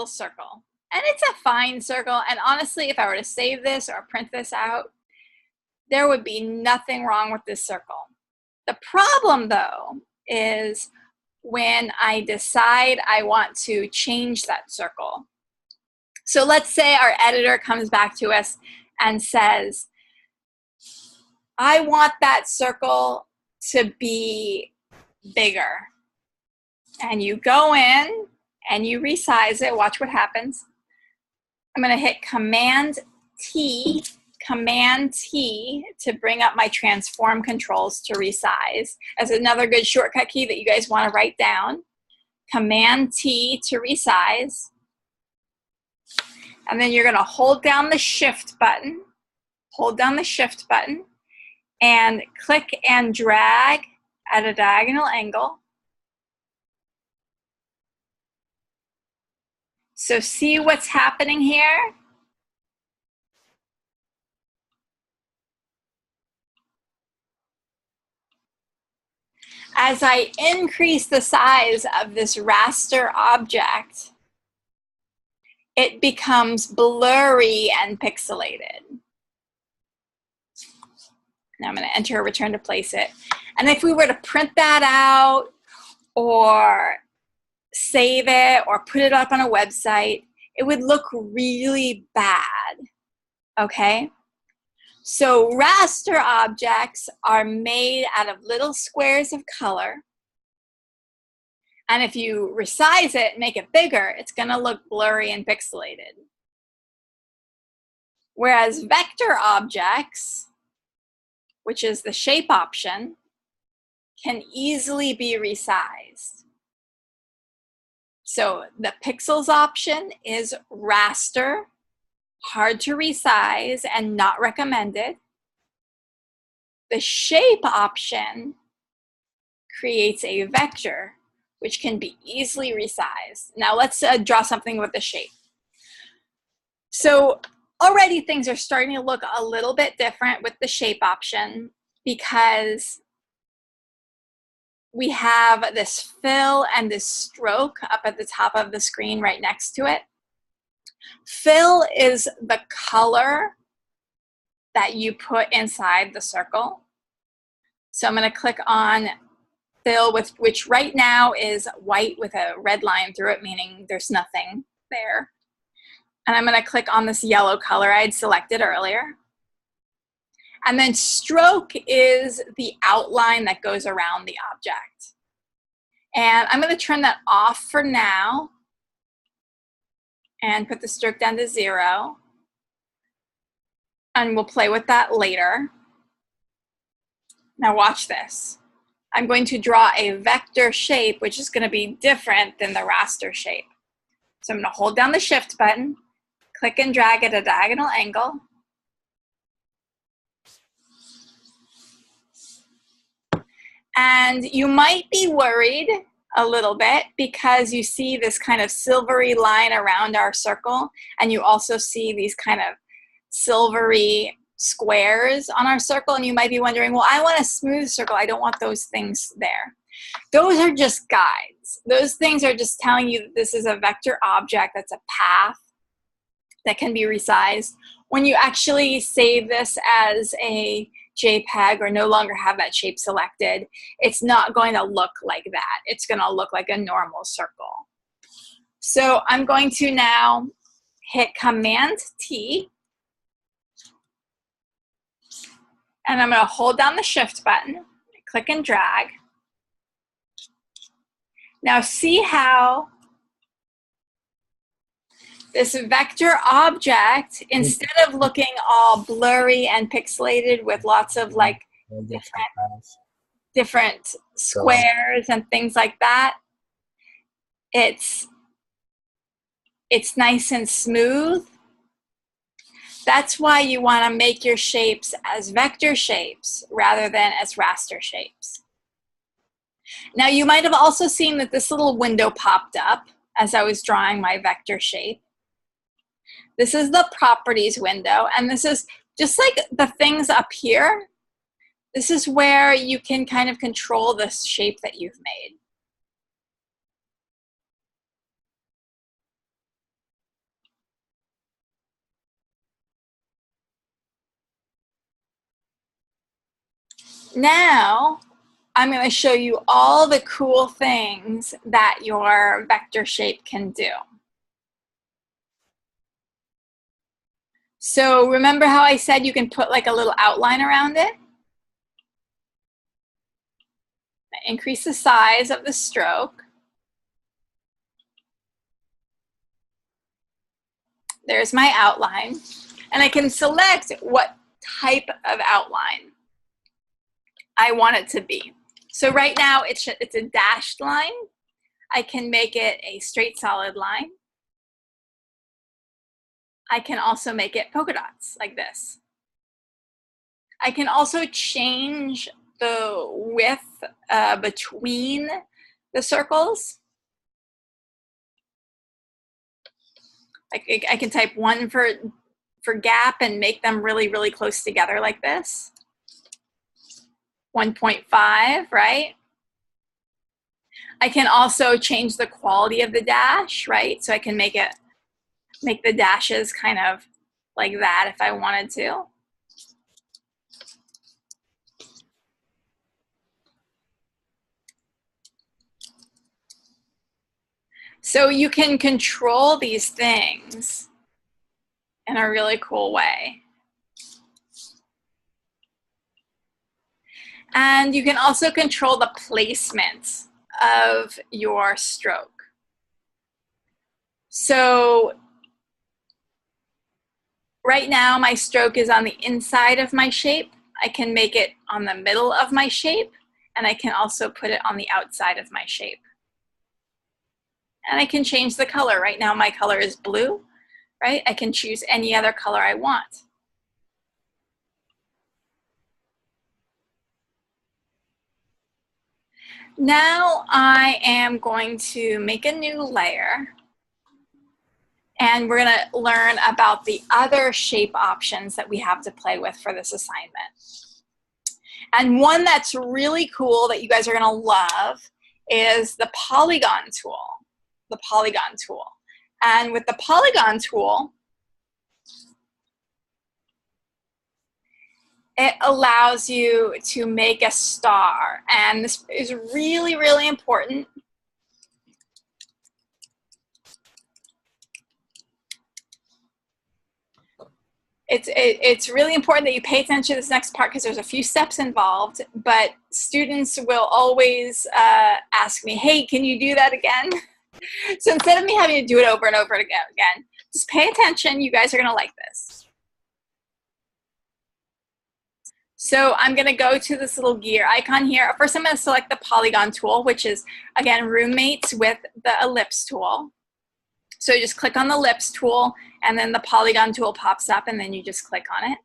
circle. And it's a fine circle, and honestly, if I were to save this or print this out, there would be nothing wrong with this circle. The problem, though, is when I decide I want to change that circle. So let's say our editor comes back to us and says, I want that circle to be bigger. And you go in and you resize it. Watch what happens. I'm going to hit Command T to bring up my transform controls to resize. As another good shortcut key that you guys want to write down. Command T to resize. And then you're going to hold down the shift button. Hold down the shift button and click and drag at a diagonal angle. So see what's happening here? As I increase the size of this raster object, it becomes blurry and pixelated. Now I'm going to enter a return to place it. And if we were to print that out or save it or put it up on a website, it would look really bad, okay? So raster objects are made out of little squares of color. And if you resize it, make it bigger, it's going to look blurry and pixelated. Whereas vector objects, which is the shape option, can easily be resized. So the pixels option is raster, hard to resize and not recommended. The shape option creates a vector, which can be easily resized. Now let's draw something with the shape. So already things are starting to look a little bit different with the shape option, because we have this fill and this stroke up at the top of the screen right next to it. Fill is the color that you put inside the circle. So I'm going to click on fill, which right now is white with a red line through it, meaning there's nothing there. And I'm going to click on this yellow color I had selected earlier. And then stroke is the outline that goes around the object. And I'm going to turn that off for now and put the stroke down to 0. And we'll play with that later. Now watch this. I'm going to draw a vector shape, which is going to be different than the raster shape. So I'm going to hold down the Shift button, click and drag at a diagonal angle. And you might be worried a little bit because you see this kind of silvery line around our circle, and you also see these kind of silvery squares on our circle, and you might be wondering, well, I want a smooth circle. I don't want those things there. Those are just guides. Those things are just telling you that this is a vector object, that's a path that can be resized. When you actually save this as a JPEG or no longer have that shape selected, it's not going to look like that. It's going to look like a normal circle. So I'm going to now hit Command T, and I'm going to hold down the Shift button, click and drag. Now see how this vector object, instead of looking all blurry and pixelated with lots of like different squares and things like that, it's nice and smooth. That's why you want to make your shapes as vector shapes rather than as raster shapes. Now you might have also seen that this little window popped up as I was drawing my vector shape. This is the properties window, and this is just like the things up here. This is where you can kind of control the shape that you've made. Now, I'm going to show you all the cool things that your vector shape can do. So remember how I said you can put like a little outline around it? Increase the size of the stroke. There's my outline. And I can select what type of outline I want it to be. So right now it's a dashed line. I can make it a straight solid line. I can also make it polka dots like this. I can also change the width between the circles. I can type 1 for gap and make them really, really close together like this. 1.5, right? I can also change the quality of the dash, right? So I can make the dashes kind of like that if I wanted to. So you can control these things in a really cool way. And you can also control the placement of your stroke. So right now my stroke is on the inside of my shape. I can make it on the middle of my shape, and I can also put it on the outside of my shape. And I can change the color. Right now my color is blue, right? I can choose any other color I want. Now I am going to make a new layer, and we're going to learn about the other shape options that we have to play with for this assignment. And one that's really cool that you guys are going to love is the polygon tool. The polygon tool. And with the polygon tool, it allows you to make a star. And this is really, really important. It's really important that you pay attention to this next part because there's a few steps involved, but students will always ask me, hey, can you do that again? So instead of me having to do it over and over again, just pay attention. You guys are going to like this. So I'm going to go to this little gear icon here. First, I'm going to select the polygon tool, which is, again, roommates with the ellipse tool. So you just click on the ellipse tool, and then the polygon tool pops up, and then you just click on it.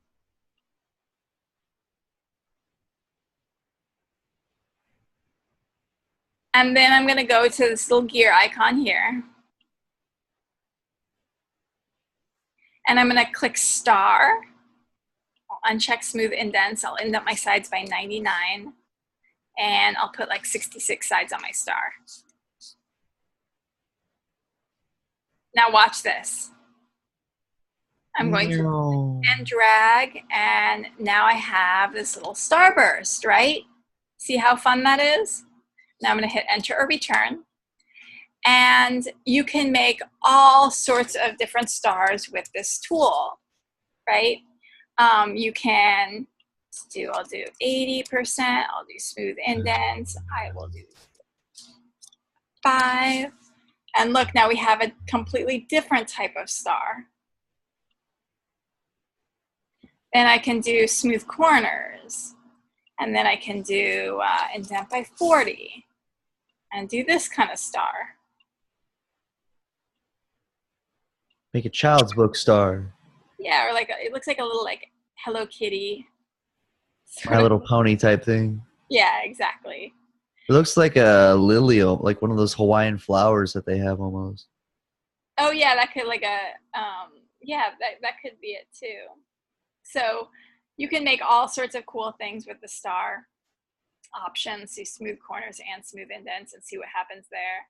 And then I'm going to go to this little gear icon here. And I'm going to click star. I'll uncheck smooth indents. I'll indent my sides by 99. And I'll put like 66 sides on my star. Now watch this. I'm going to and drag, and now I have this little starburst, right? See how fun that is? Now I'm going to hit enter or return. And you can make all sorts of different stars with this tool, right? You can I'll do 80%, I'll do smooth indents, I will do 5. And look, now we have a completely different type of star. Then I can do smooth corners. And then I can do indent by 40. And do this kind of star. Make a child's book star. Yeah, or like, it looks like a little like Hello Kitty. My Little Pony type thing. Yeah, exactly. It looks like a lily, like one of those Hawaiian flowers that they have almost. Oh yeah, that could like a, yeah, that could be it too. So you can make all sorts of cool things with the star options, see smooth corners and smooth indents, and see what happens there.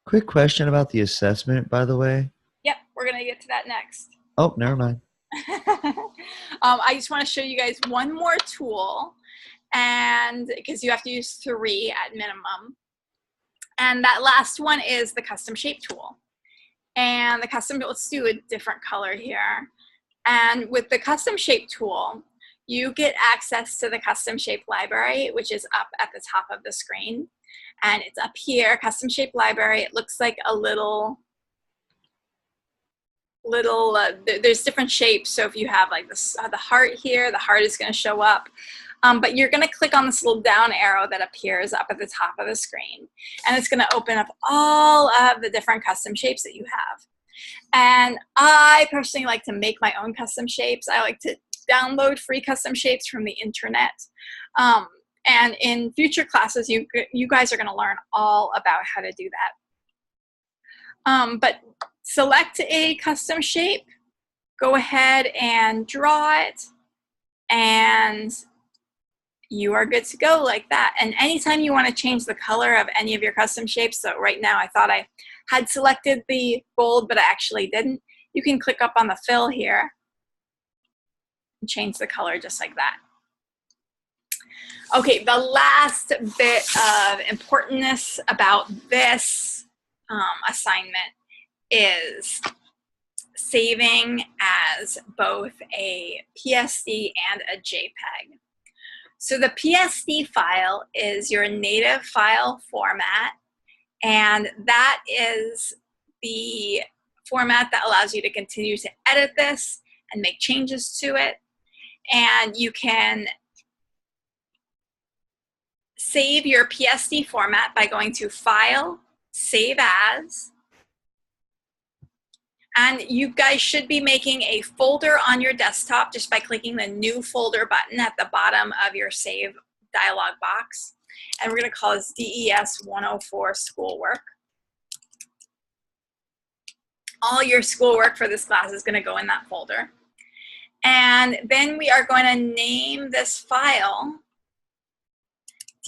Quick question about the assessment, by the way. Yep, we're gonna get to that next. Oh, never mind. I just want to show you guys one more tool, and because you have to use 3 at minimum. And that last one is the custom shape tool. And the custom, let's do a different color here. And with the custom shape tool, you get access to the custom shape library, which is up at the top of the screen. And it's up here, custom shape library. It looks like a little there's different shapes. So if you have like this, the heart here, the heart is going to show up. But you're going to click on this little down arrow that appears up at the top of the screen. And it's going to open up all of the different custom shapes that you have. And I personally like to make my own custom shapes. I like to download free custom shapes from the internet. And in future classes, you guys are going to learn all about how to do that. But select a custom shape, go ahead and draw it, and you are good to go like that. And anytime you want to change the color of any of your custom shapes, so right now I thought I had selected the gold, but I actually didn't, you can click up on the fill here and change the color just like that. Okay, the last bit of importance about this assignment is saving as both a PSD and a JPEG. So the PSD file is your native file format, and that is the format that allows you to continue to edit this and make changes to it. And you can save your PSD format by going to File, Save As. And you guys should be making a folder on your desktop just by clicking the New Folder button at the bottom of your Save dialog box. And we're going to call this DES104 Schoolwork. All your schoolwork for this class is going to go in that folder. And then we are going to name this file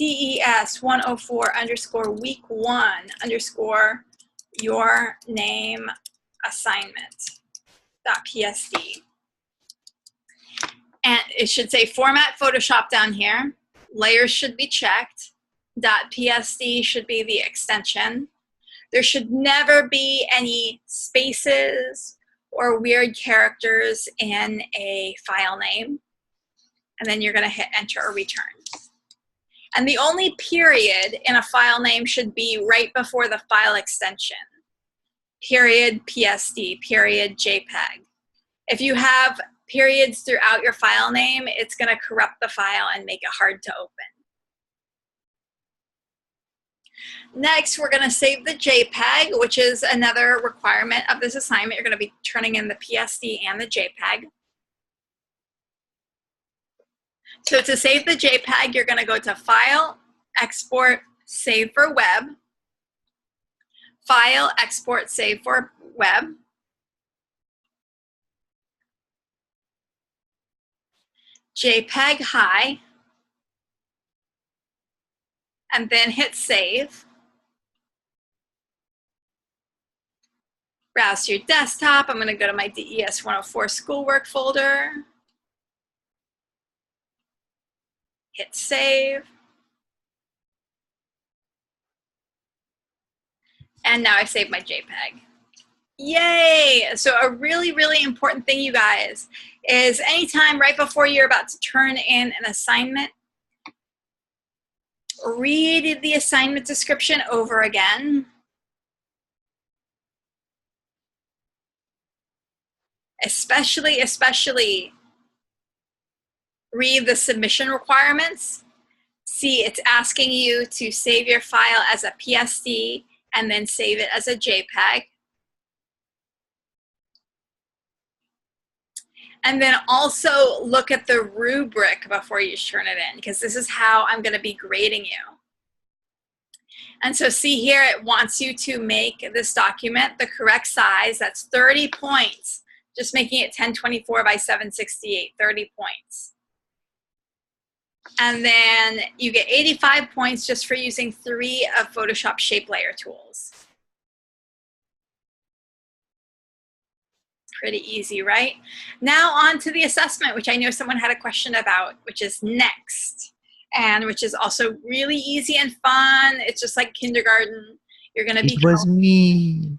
DES104 underscore week1 underscore your name assignment.psd. And it should say format Photoshop down here. Layers should be checked. .psd should be the extension. There should never be any spaces or weird characters in a file name. And then you're going to hit enter or return. And the only period in a file name should be right before the file extension. Period PSD, period JPEG. If you have periods throughout your file name, it's going to corrupt the file and make it hard to open. Next, we're going to save the JPEG, which is another requirement of this assignment. You're going to be turning in the PSD and the JPEG. So to save the JPEG, you're going to go to File, Export, Save for Web. File, Export, Save for Web. JPEG high. And then hit Save. Browse to your desktop. I'm going to go to my DES104 schoolwork folder. Hit Save. And now I've saved my JPEG. Yay! So a really, really important thing, you guys, is anytime right before you're about to turn in an assignment, read the assignment description over again. Especially read the submission requirements. See, it's asking you to save your file as a PSD and then save it as a JPEG. And then also look at the rubric before you turn it in, because this is how I'm going to be grading you. And so see here, it wants you to make this document the correct size. That's 30 points. Just making it 1024 by 768, 30 points. And then you get 85 points just for using 3 of Photoshop shape layer tools. Pretty easy, right? Now on to the assessment, which I know someone had a question about, which is next, and which is also really easy and fun. It's just like kindergarten. You're going to be. It was me.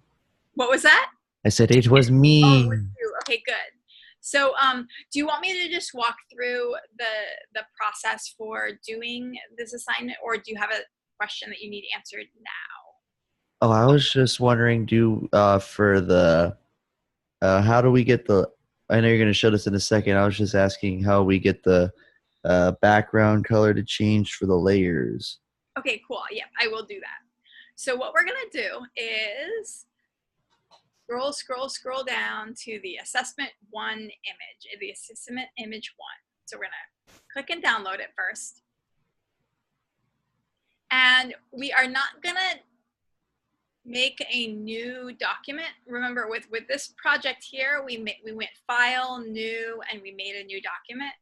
What was that? I said it was me. Oh, it was you. Okay, good. So do you want me to just walk through the process for doing this assignment, or do you have a question that you need answered now? Oh, I was just wondering, for the, how do we get the, I know you're going to show this in a second. I was just asking how we get the background color to change for the layers. Okay, cool. Yeah, I will do that. So what we're going to do is scroll down to the assessment 1 image, the assessment image 1. So we're going to click and download it first. And we are not going to make a new document. Remember, with this project here, we went File, New, and we made a new document.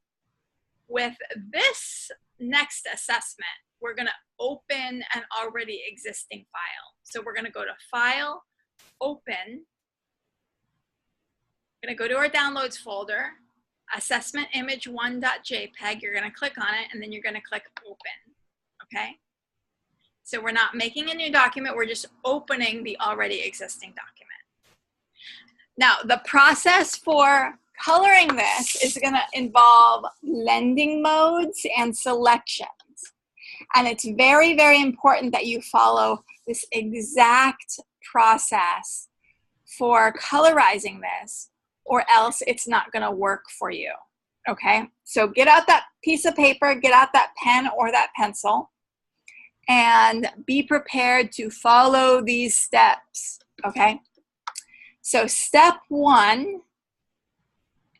With this next assessment, we're going to open an already existing file. So we're going to go to File, Open. We're going to go to our Downloads folder, Assessment Image 1.jpg. You're going to click on it, and then you're going to click Open. Okay? So we're not making a new document, we're just opening the already existing document. Now, the process for coloring this is going to involve blending modes and selections. And it's very, very important that you follow this exact process for colorizing this, or else it's not going to work for you. Okay? So get out that piece of paper, get out that pen or that pencil, and be prepared to follow these steps, okay? So step 1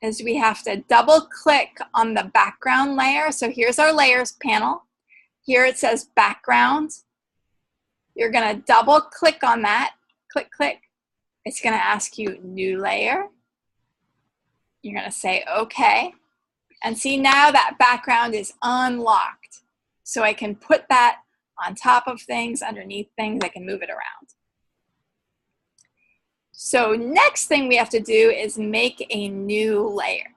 is we have to double click on the background layer. So here's our layers panel. Here it says background. You're gonna double click on that, click, click. It's gonna ask you new layer. You're gonna say okay. And see, now that background is unlocked. So I can put that on top of things, underneath things, I can move it around. So next thing we have to do is make a new layer.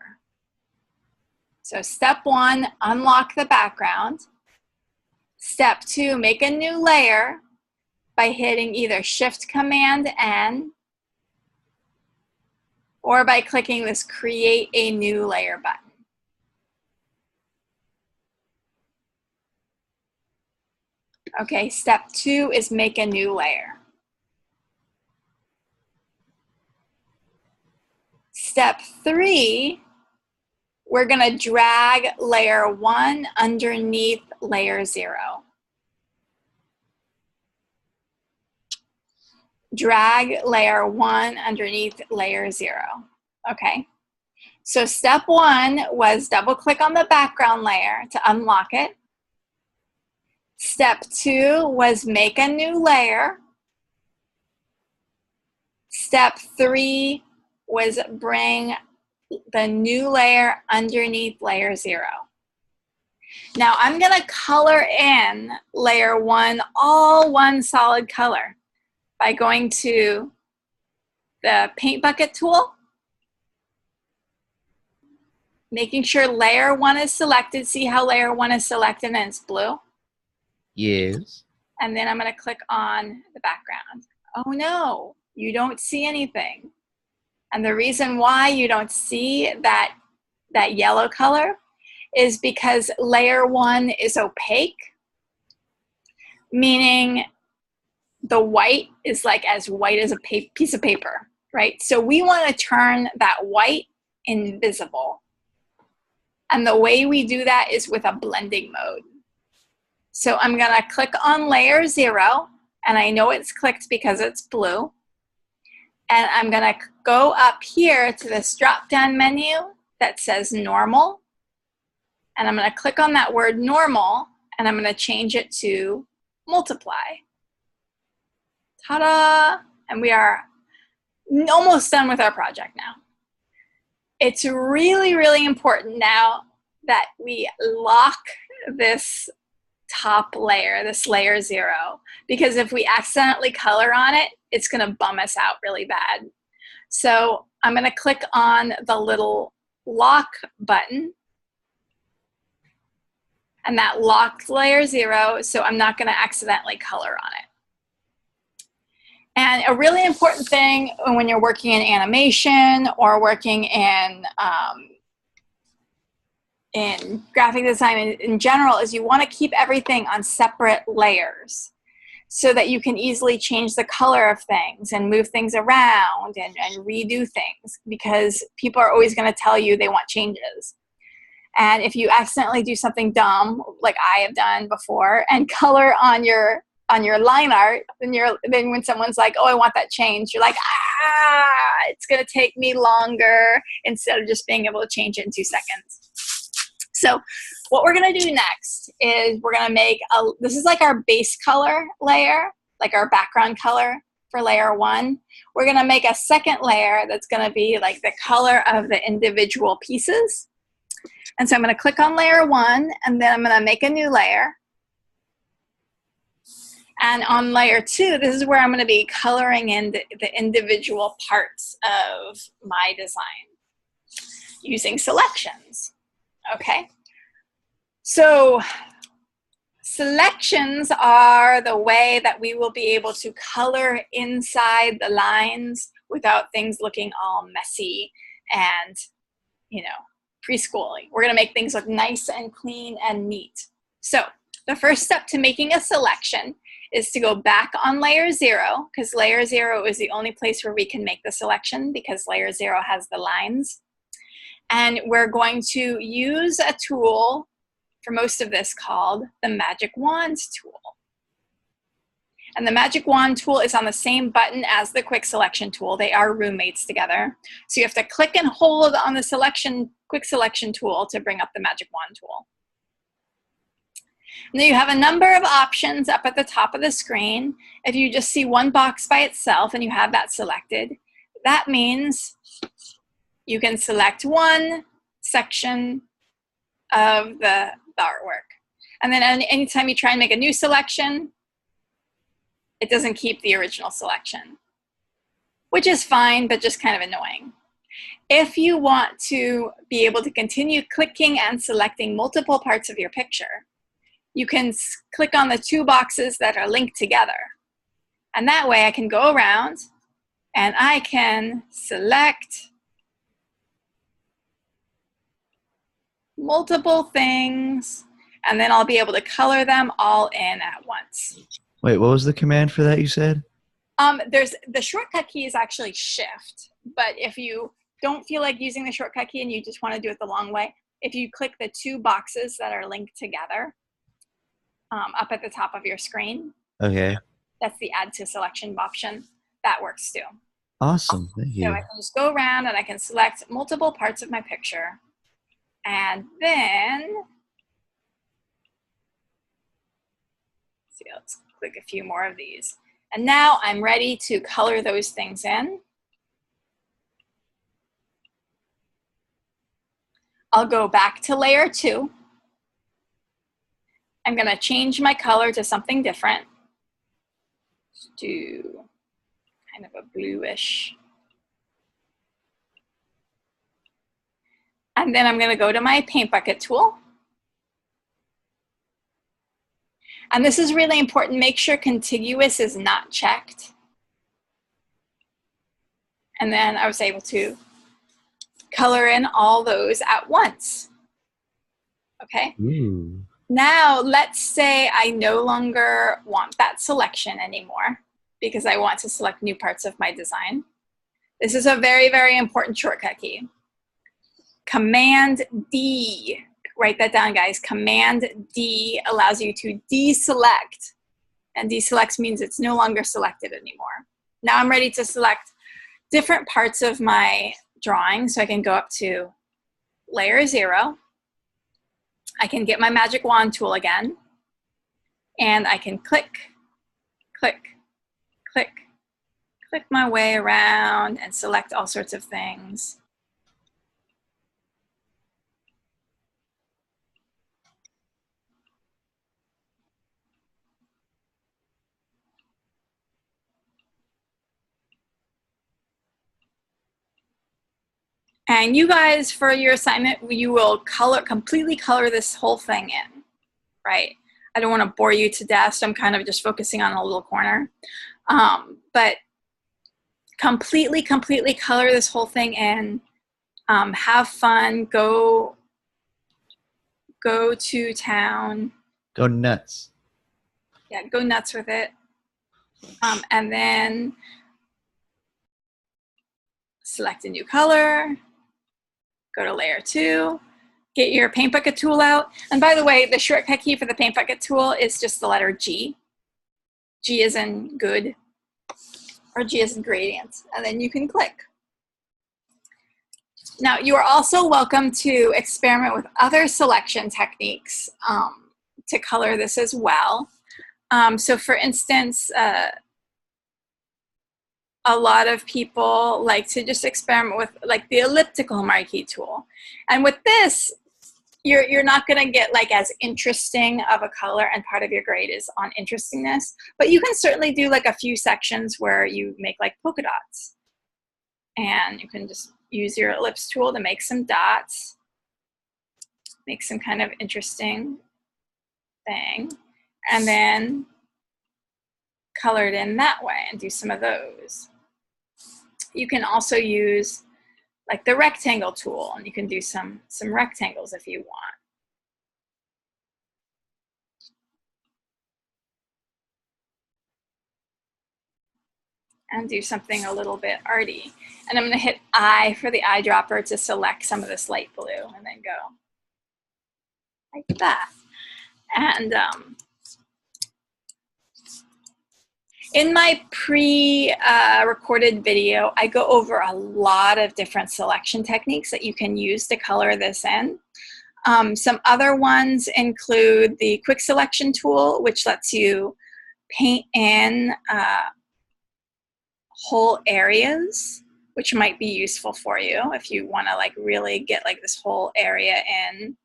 So step 1, unlock the background. Step 2, make a new layer by hitting either Shift Command N or by clicking this Create a New Layer button. Okay, step 2 is make a new layer. Step 3, we're going to drag layer 1 underneath layer 0. Drag layer 1 underneath layer 0. Okay. So step 1 was double click on the background layer to unlock it. Step 2 was make a new layer. Step 3 was bring the new layer underneath layer 0. Now I'm going to color in layer 1, all one solid color, by going to the paint bucket tool, making sure layer 1 is selected. See how layer 1 is selected and it's blue? Yes. And then I'm going to click on the background. Oh no, you don't see anything. And the reason why you don't see that yellow color is because layer 1 is opaque, meaning the white is like as white as a piece of paper, right? So we want to turn that white invisible. And the way we do that is with a blending mode. So I'm going to click on layer 0, and I know it's clicked because it's blue. And I'm going to go up here to this drop-down menu that says normal. And I'm going to click on that word normal, and I'm going to change it to multiply. Ta-da! And we are almost done with our project now. It's really, really important now that we lock this top layer, this layer 0, because if we accidentally color on it, it's going to bum us out really bad. So I'm going to click on the little lock button, and that locked layer 0, so I'm not going to accidentally color on it. And a really important thing when you're working in animation or working in graphic design in general is you want to keep everything on separate layers so that you can easily change the color of things and move things around and redo things, because people are always going to tell you they want changes. And if you accidentally do something dumb, like I have done before, and color on your line art, then when someone's like, oh, I want that change, you're like, it's going to take me longer instead of just being able to change it in 2 seconds. So what we're going to do next is we're going to make this is like our base color layer, like our background color for layer 1. We're going to make a second layer that's going to be like the color of the individual pieces. And so I'm going to click on layer 1, and then I'm going to make a new layer. And on layer 2, this is where I'm going to be coloring in the individual parts of my design using selections. Okay, so selections are the way that we will be able to color inside the lines without things looking all messy and, you know, preschooly. We're going to make things look nice and clean and neat. So the first step to making a selection is to go back on layer 0, because layer 0 is the only place where we can make the selection, because layer 0 has the lines. And we're going to use a tool for most of this called the Magic Wand tool. And the Magic Wand tool is on the same button as the Quick Selection tool. They are roommates together. So you have to click and hold on the Quick Selection tool to bring up the Magic Wand tool. Now you have a number of options up at the top of the screen. If you just see one box by itself and you have that selected, that means you can select one section of the artwork. And then anytime you try and make a new selection, it doesn't keep the original selection, which is fine, but just kind of annoying. If you want to be able to continue clicking and selecting multiple parts of your picture, you can click on the 2 boxes that are linked together. And that way I can go around and I can select multiple things, and then I'll be able to color them all in at once. Wait, what was the command for that you said? There's the shortcut key is actually Shift, but if you don't feel like using the shortcut key and you just want to do it the long way, if you click the two boxes that are linked together up at the top of your screen, Okay. that's the add to selection option. That works too. Awesome. Thank So you. I can just go around and I can select multiple parts of my picture. And then, see, let's click a few more of these. And now I'm ready to color those things in. I'll go back to layer 2. I'm going to change my color to something different. Let's do kind of a bluish. And then I'm going to go to my paint bucket tool. And this is really important. Make sure contiguous is not checked. And then I was able to color in all those at once. Okay. Ooh. Now, let's say I no longer want that selection anymore because I want to select new parts of my design. This is a very, very important shortcut key. Command D, write that down, guys. Command D allows you to deselect, and deselect means it's no longer selected anymore. Now I'm ready to select different parts of my drawing, so I can go up to layer 0. I can get my magic wand tool again, and I can click, click, click, click my way around and select all sorts of things. And you guys, for your assignment, you will completely color this whole thing in, right? I don't want to bore you to death, so I'm kind of just focusing on a little corner. But completely color this whole thing in. Have fun. Go to town. Go nuts. Yeah, go nuts with it. And then select a new color. Go to layer 2, get your paint bucket tool out. And by the way, the shortcut key for the paint bucket tool is just the letter G. G is in good, or G is in gradient. And then you can click. Now, you are also welcome to experiment with other selection techniques to color this as well. So for instance, a lot of people like to just experiment with like the elliptical marquee tool. And with this, you're not gonna get like as interesting of a color, and part of your grade is on interestingness, but you can certainly do like a few sections where you make like polka dots. And you can just use your ellipse tool to make some dots, make some kind of interesting thing, and then color it in that way and do some of those. You can also use like the rectangle tool, and you can do some rectangles if you want. And do something a little bit arty. And I'm gonna hit I for the eyedropper to select some of this light blue, and then go like that. And in my pre-recorded video, I go over a lot of different selection techniques that you can use to color this in. Some other ones include the quick selection tool, which lets you paint in whole areas, which might be useful for you if you want to like really get like this whole area in.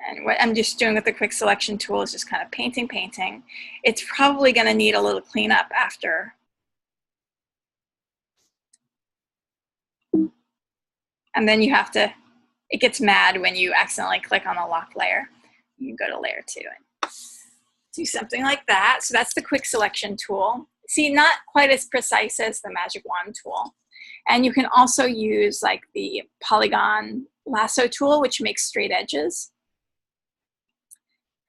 And what I'm just doing with the quick selection tool is just kind of painting. It's probably going to need a little cleanup after. And then you have to, it gets mad when you accidentally click on the lock layer. You can go to layer 2 and do something like that. So that's the quick selection tool. See, not quite as precise as the magic wand tool. And you can also use like the polygon lasso tool, which makes straight edges.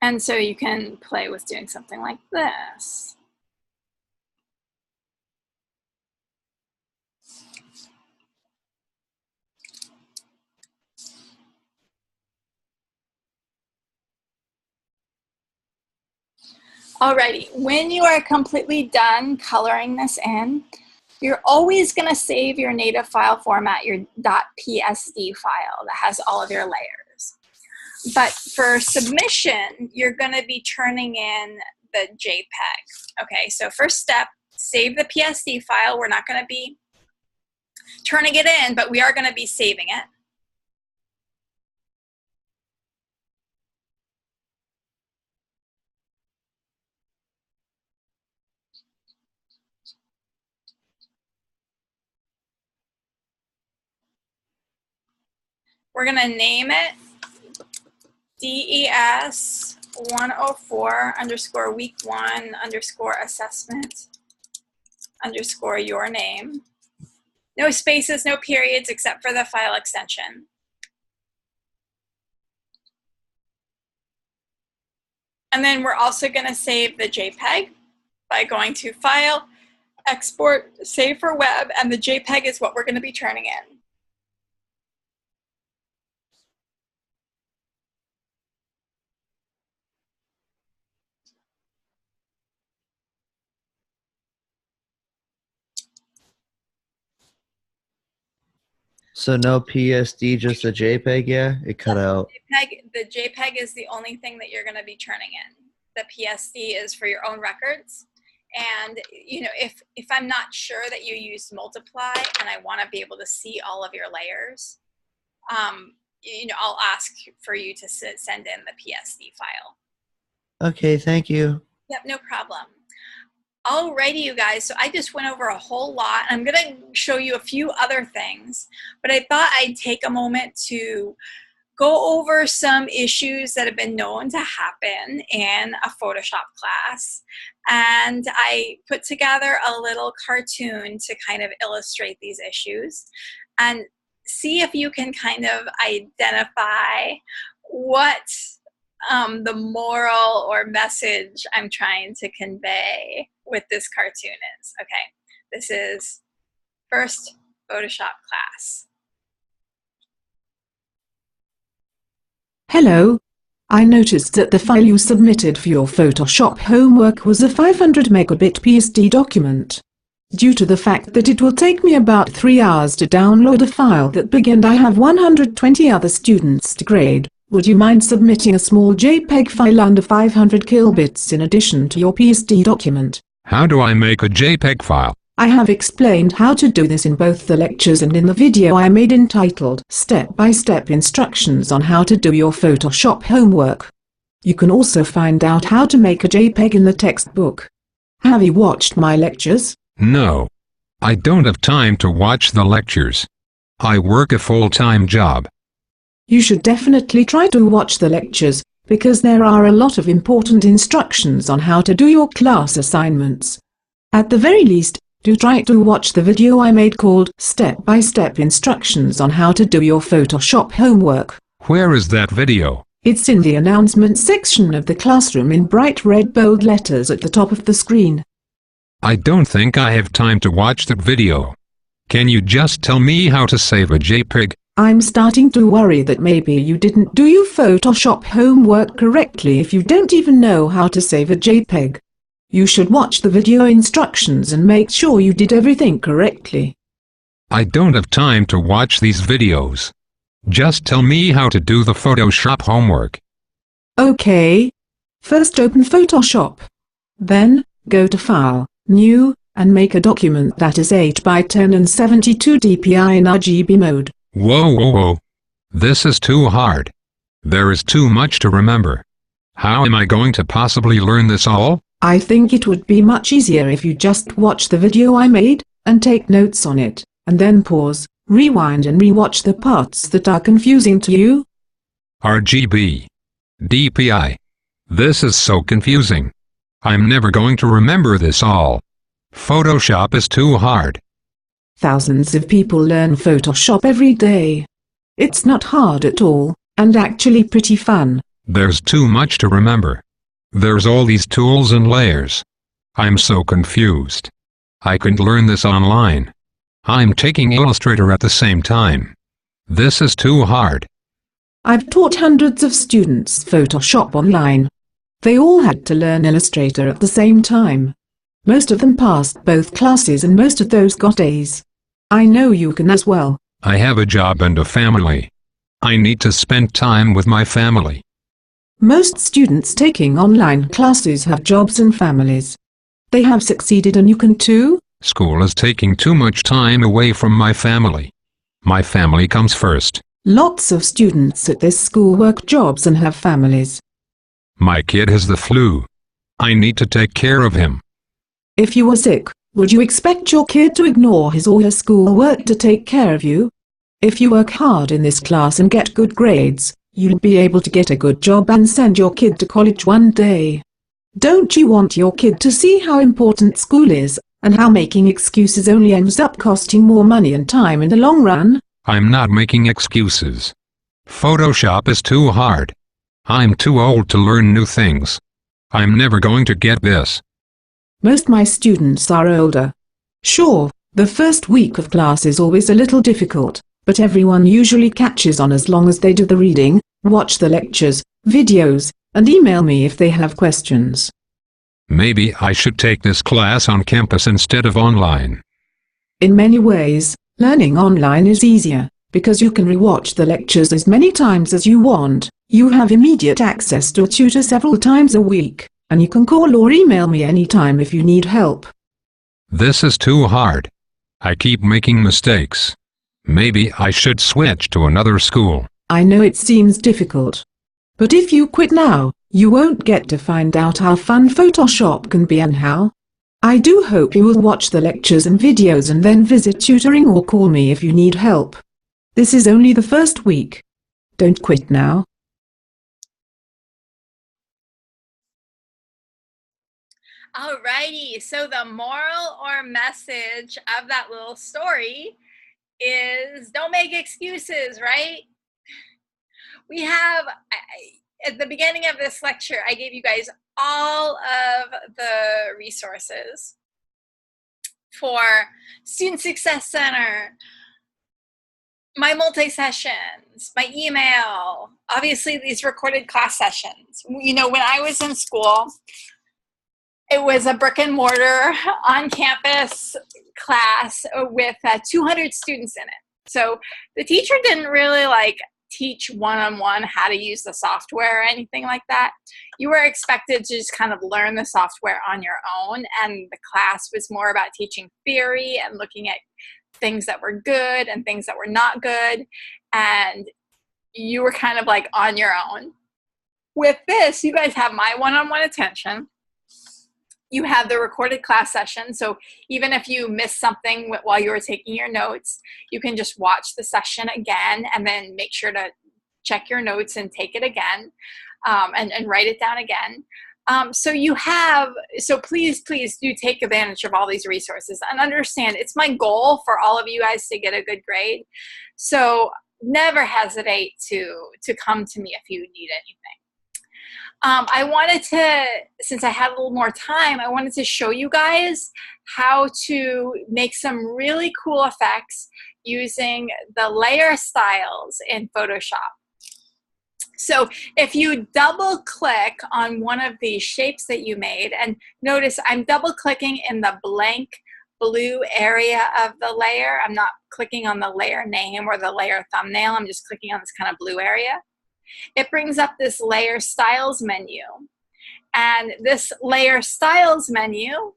And so you can play with doing something like this. Alrighty, when you are completely done coloring this in, you're always going to save your native file format, your .psd file that has all of your layers. But for submission, you're going to be turning in the JPEG. Okay, so first step, save the PSD file. We're not going to be turning it in, but we are going to be saving it. We're going to name it DES104 _ week1 _ assessment _ your name. No spaces, no periods, except for the file extension. And then we're also going to save the JPEG by going to File, Export, Save for Web, and the JPEG is what we're going to be turning in. So no PSD, just a JPEG, yeah? It cut out. The JPEG is the only thing that you're going to be turning in. The PSD is for your own records. And you know, if I'm not sure that you used multiply and I want to be able to see all of your layers, you know, I'll ask for you to send in the PSD file. Okay, thank you. Yep, no problem. Alrighty, you guys, so I just went over a whole lot. I'm going to show you a few other things, but I thought I'd take a moment to go over some issues that have been known to happen in a Photoshop class. And I put together a little cartoon to kind of illustrate these issues and see if you can kind of identify what the moral or message I'm trying to convey with this cartoon is. Okay, this is first Photoshop class. Hello. I noticed that the file you submitted for your Photoshop homework was a 500 megabit PSD document. Due to the fact that it will take me about 3 hours to download a file that big and I have 120 other students to grade, would you mind submitting a small JPEG file under 500 kilobits in addition to your PSD document? How do I make a JPEG file? I have explained how to do this in both the lectures and in the video I made entitled Step-by-Step Instructions on How to Do Your Photoshop Homework. You can also find out how to make a JPEG in the textbook. Have you watched my lectures? No. I don't have time to watch the lectures. I work a full-time job. You should definitely try to watch the lectures, because there are a lot of important instructions on how to do your class assignments. At the very least, do try to watch the video I made called Step-by-Step Instructions on How to Do Your Photoshop Homework. Where is that video? It's in the announcement section of the classroom in bright red bold letters at the top of the screen. I don't think I have time to watch that video. Can you just tell me how to save a JPEG? I'm starting to worry that maybe you didn't do your Photoshop homework correctly if you don't even know how to save a JPEG. You should watch the video instructions and make sure you did everything correctly. I don't have time to watch these videos. Just tell me how to do the Photoshop homework. Okay. First open Photoshop. Then, go to File, New, and make a document that is 8 by 10 and 72 dpi in RGB mode. Whoa. This is too hard. There is too much to remember. How am I going to possibly learn this all? I think it would be much easier if you just watch the video I made, and take notes on it, and then pause, rewind and rewatch the parts that are confusing to you. RGB. DPI. This is so confusing. I'm never going to remember this all. Photoshop is too hard. Thousands of people learn Photoshop every day. It's not hard at all, and actually pretty fun. There's too much to remember. There's all these tools and layers. I'm so confused. I couldn't learn this online. I'm taking Illustrator at the same time. This is too hard. I've taught hundreds of students Photoshop online. They all had to learn Illustrator at the same time. Most of them passed both classes and most of those got A's. I know you can as well. I have a job and a family. I need to spend time with my family. Most students taking online classes have jobs and families. They have succeeded and you can too. School is taking too much time away from my family. My family comes first. Lots of students at this school work jobs and have families. My kid has the flu. I need to take care of him. If you were sick, would you expect your kid to ignore his or her schoolwork to take care of you? If you work hard in this class and get good grades, you'll be able to get a good job and send your kid to college one day. Don't you want your kid to see how important school is, and how making excuses only ends up costing more money and time in the long run? I'm not making excuses. Photoshop is too hard. I'm too old to learn new things. I'm never going to get this. Most my students are older. Sure, the first week of class is always a little difficult, but everyone usually catches on as long as they do the reading, watch the lectures, videos, and email me if they have questions. Maybe I should take this class on campus instead of online. In many ways, learning online is easier, because you can rewatch the lectures as many times as you want. You have immediate access to a tutor several times a week, and you can call or email me anytime if you need help. This is too hard. I keep making mistakes. Maybe I should switch to another school. I know it seems difficult. But if you quit now, you won't get to find out how fun Photoshop can be and how. I do hope you will watch the lectures and videos and then visit tutoring or call me if you need help. This is only the first week. Don't quit now. Alrighty, so the moral or message of that little story is don't make excuses, right? We have, at the beginning of this lecture, I gave you guys all of the resources for Student Success Center, my multi-sessions, my email, obviously these recorded class sessions. You know, when I was in school, it was a brick and mortar on campus class with 200 students in it. So the teacher didn't really teach one-on-one how to use the software or anything like that. You were expected to just kind of learn the software on your own, and the class was more about teaching theory and looking at things that were good and things that were not good, and you were kind of on your own. With this, you guys have my one-on-one attention. You have the recorded class session, so even if you missed something while you were taking your notes, you can just watch the session again and then make sure to check your notes and take it again and write it down again. So please do take advantage of all these resources and understand it's my goal for all of you guys to get a good grade. So never hesitate to come to me if you need anything. I wanted to, since I had a little more time, I wanted to show you guys how to make some really cool effects using the layer styles in Photoshop. So if you double click on one of these shapes that you made, and notice I'm double clicking in the blank blue area of the layer. I'm not clicking on the layer name or the layer thumbnail. I'm just clicking on this kind of blue area. It brings up this layer styles menu. And this layer styles menu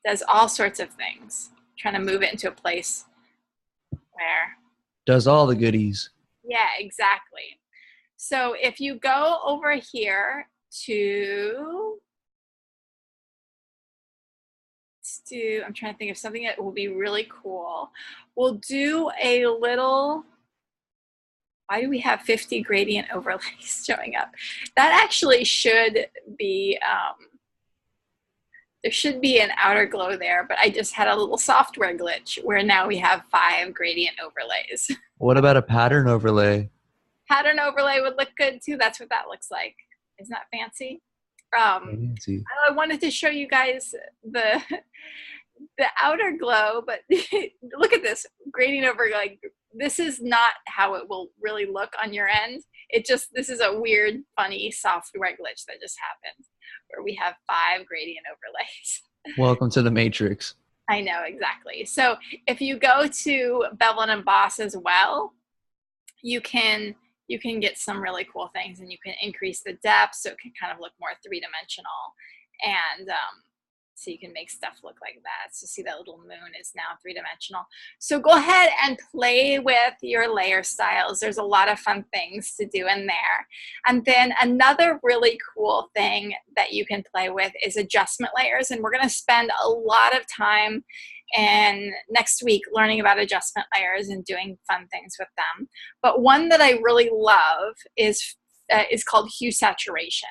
does all sorts of things. I'm trying to move it into a place where Does all the goodies. yeah, exactly. So if you go over here to, I'm trying to think of something that will be really cool. We'll do a little, why do we have 50 gradient overlays showing up? That actually should be There should be an outer glow there, but I just had a little software glitch where now we have 5 gradient overlays. What about a pattern overlay? Pattern overlay would look good too. That's what that looks like. Isn't that fancy? I wanted to show you guys the outer glow, but look at this gradient overlay. This is not how it will really look on your end. This is a weird, funny software glitch that just happened where we have 5 gradient overlays. Welcome to the Matrix. I know, exactly. So if you go to Bevel and Emboss as well, you can get some really cool things, and you can increase the depth so it can kind of look more 3-dimensional. And so you can make stuff look like that. So see, that little moon is now 3-dimensional. So go ahead and play with your layer styles. There's a lot of fun things to do in there. And then another really cool thing that you can play with is adjustment layers. And we're going to spend a lot of time and next week learning about adjustment layers and doing fun things with them. But one that I really love is called hue saturation.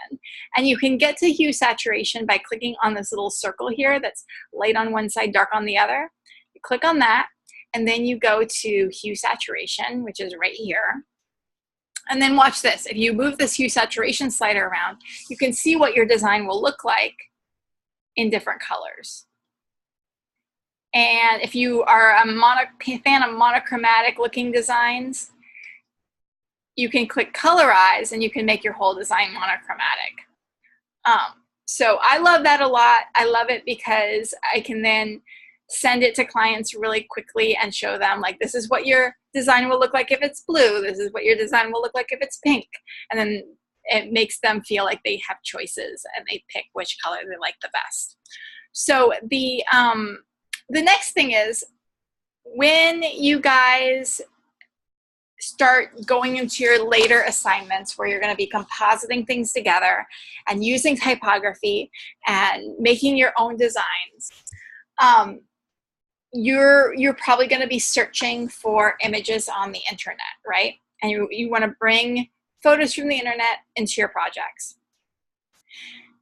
And you can get to hue saturation by clicking on this little circle here that's light on one side, dark on the other. You click on that, and then you go to hue saturation, which is right here. And then watch this. If you move this hue saturation slider around, you can see what your design will look like in different colors. And if you are a fan of monochromatic looking designs, you can click colorize and you can make your whole design monochromatic. So I love that a lot. I love it because I can then send it to clients really quickly and show them, like, this is what your design will look like if it's blue. This is what your design will look like if it's pink. And then it makes them feel like they have choices and they pick which color they like the best. So the next thing is, when you guys start going into your later assignments where you're going to be compositing things together and using typography and making your own designs, you're probably going to be searching for images on the internet, right? And you want to bring photos from the internet into your projects.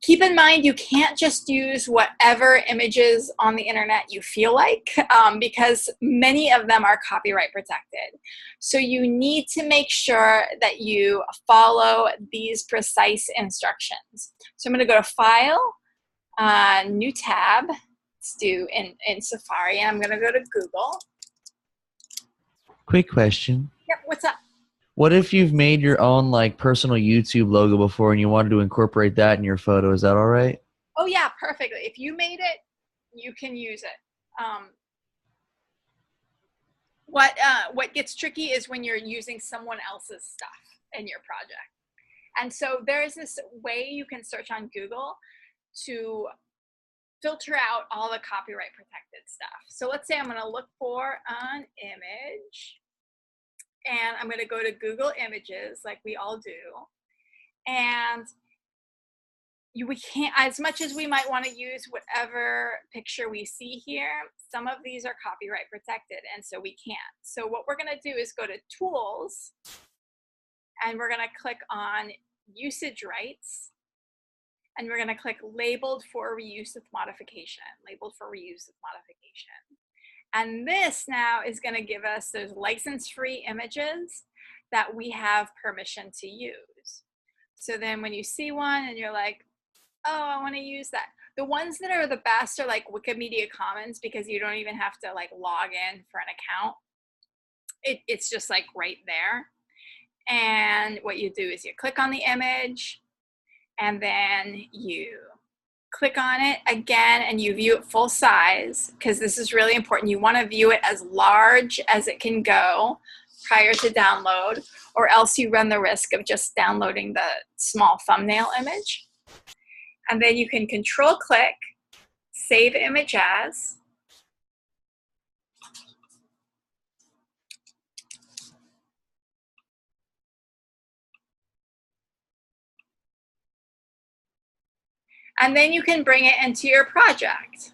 Keep in mind, you can't just use whatever images on the internet you feel like, because many of them are copyright protected. So you need to make sure that you follow these precise instructions. So I'm going to go to File, New Tab. Let's do in Safari, and I'm going to go to Google. Quick question. Yep, what's up? What if you've made your own like personal YouTube logo before and you wanted to incorporate that in your photo? Is that all right? Oh yeah, perfectly. If you made it, you can use it. What gets tricky is when you're using someone else's stuff in your project. And so there's this way you can search on Google to filter out all the copyright protected stuff. So let's say I'm going to look for an image. And I'm going to go to Google Images like we all do. And we can't, as much as we might want to use whatever picture we see here, some of these are copyright protected, and so we can't. So what we're going to do is go to Tools, and we're going to click on Usage Rights, and we're going to click Labeled for Reuse with Modification, Labeled for Reuse with Modification. And this now is going to give us those license-free images that we have permission to use. So then when you see one and you're like, oh, I want to use that. The ones that are the best are like Wikimedia Commons, because you don't even have to like log in for an account. It's just like right there. And what you do is you click on the image, and then you click on it again and you view it full size, because this is really important. You want to view it as large as it can go prior to download, or else you run the risk of just downloading the small thumbnail image. And then you can control click, save image as. And then you can bring it into your project.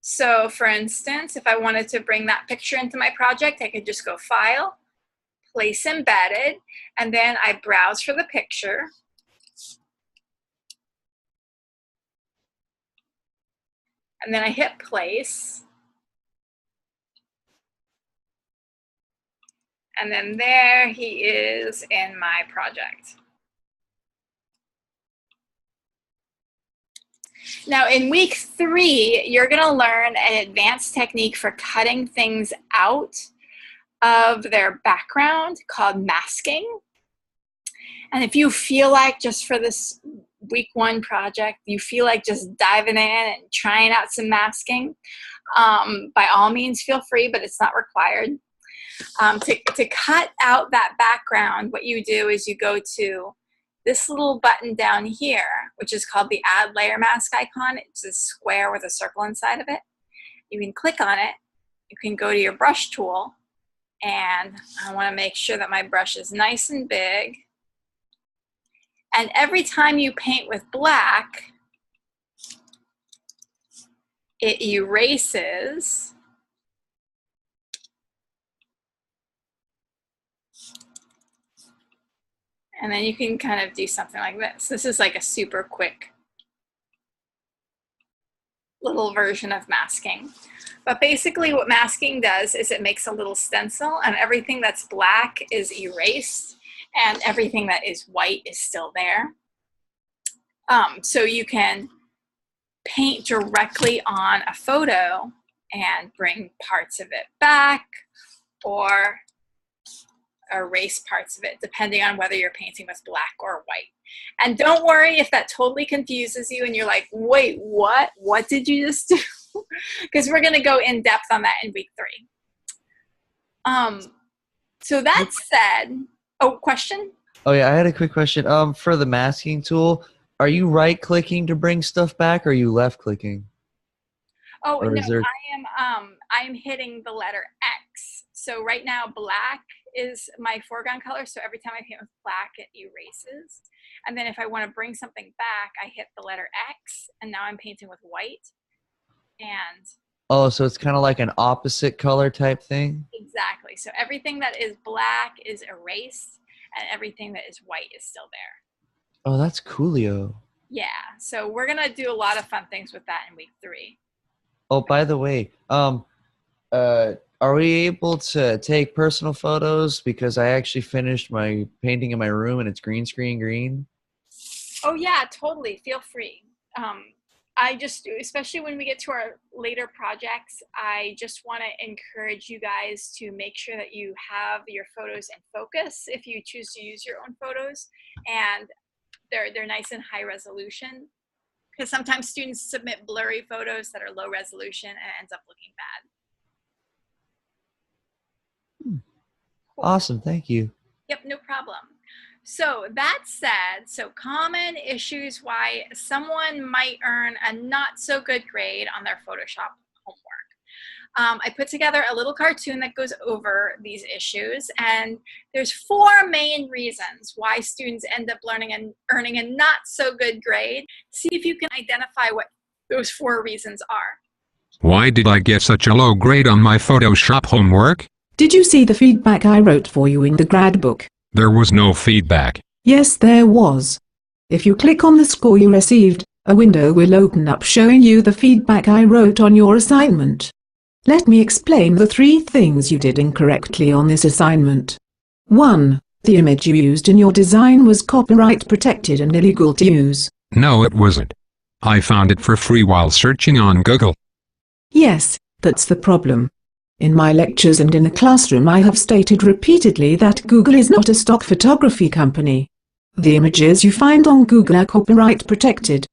So for instance, if I wanted to bring that picture into my project, I could just go File, Place Embedded, and then I browse for the picture. And then I hit place. And then there he is in my project. Now in week 3, you're gonna learn an advanced technique for cutting things out of their background called masking. And if you feel like, just for this week 1 project, you feel like just diving in and trying out some masking, by all means feel free, but it's not required. To cut out that background, what you do is you go to this little button down here, which is called the Add Layer Mask icon. It's a square with a circle inside of it. You can click on it. You can go to your brush tool, and I want to make sure that my brush is nice and big. And every time you paint with black, it erases and then you can kind of do something like this. This is like a super quick little version of masking. But basically what masking does is it makes a little stencil, and everything that's black is erased and everything that is white is still there. So you can paint directly on a photo and bring parts of it back, or erase parts of it, depending on whether you're painting with black or white. And don't worry if that totally confuses you and you're like, wait, what? What did you just do? Because we're going to go in depth on that in week 3. So that said, oh, question? Oh yeah, I had a quick question. For the masking tool, are you right-clicking to bring stuff back, or are you left-clicking? Oh, or no, there... I am hitting the letter X. So right now, black is my foreground color. So every time I paint with black, it erases. And then if I want to bring something back, I hit the letter X, and now I'm painting with white. And oh, so it's kind of like an opposite color type thing? Exactly. So everything that is black is erased, and everything that is white is still there. Oh, that's coolio. Yeah. So we're going to do a lot of fun things with that in week 3. Oh, by the way, are we able to take personal photos? Because I actually finished my painting in my room and it's green screen green. Oh yeah, totally. Feel free. I just, especially when we get to our later projects, I just want to encourage you guys to make sure that you have your photos in focus if you choose to use your own photos, and they're nice and high resolution, because sometimes students submit blurry photos that are low resolution and it ends up looking bad. Cool. Awesome, thank you. Yep, no problem. So that said, so common issues why someone might earn a not so good grade on their Photoshop homework. I put together a little cartoon that goes over these issues, and there's 4 main reasons why students end up learning and earning a not so good grade. See if you can identify what those 4 reasons are. Why did I get such a low grade on my Photoshop homework? Did you see the feedback I wrote for you in the grad book? There was no feedback. Yes, there was. If you click on the score you received, a window will open up showing you the feedback I wrote on your assignment. Let me explain the 3 things you did incorrectly on this assignment. 1. The image you used in your design was copyright protected and illegal to use. No, it wasn't. I found it for free while searching on Google. Yes, that's the problem. In my lectures and in the classroom I have stated repeatedly that Google is not a stock photography company. The images you find on Google are copyright protected.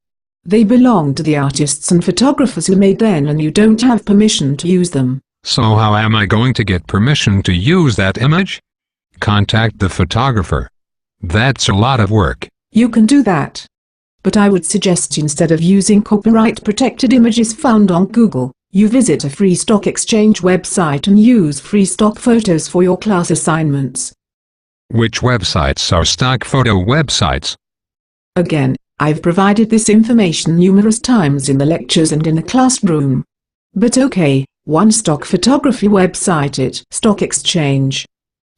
They belong to the artists and photographers who made them, and you don't have permission to use them. So how am I going to get permission to use that image? Contact the photographer. That's a lot of work. You can do that. But I would suggest instead of using copyright protected images found on Google, you visit a free stock exchange website and use free stock photos for your class assignments. Which websites are stock photo websites? Again, I've provided this information numerous times in the lectures and in the classroom. But okay, one stock photography website is Stock Exchange.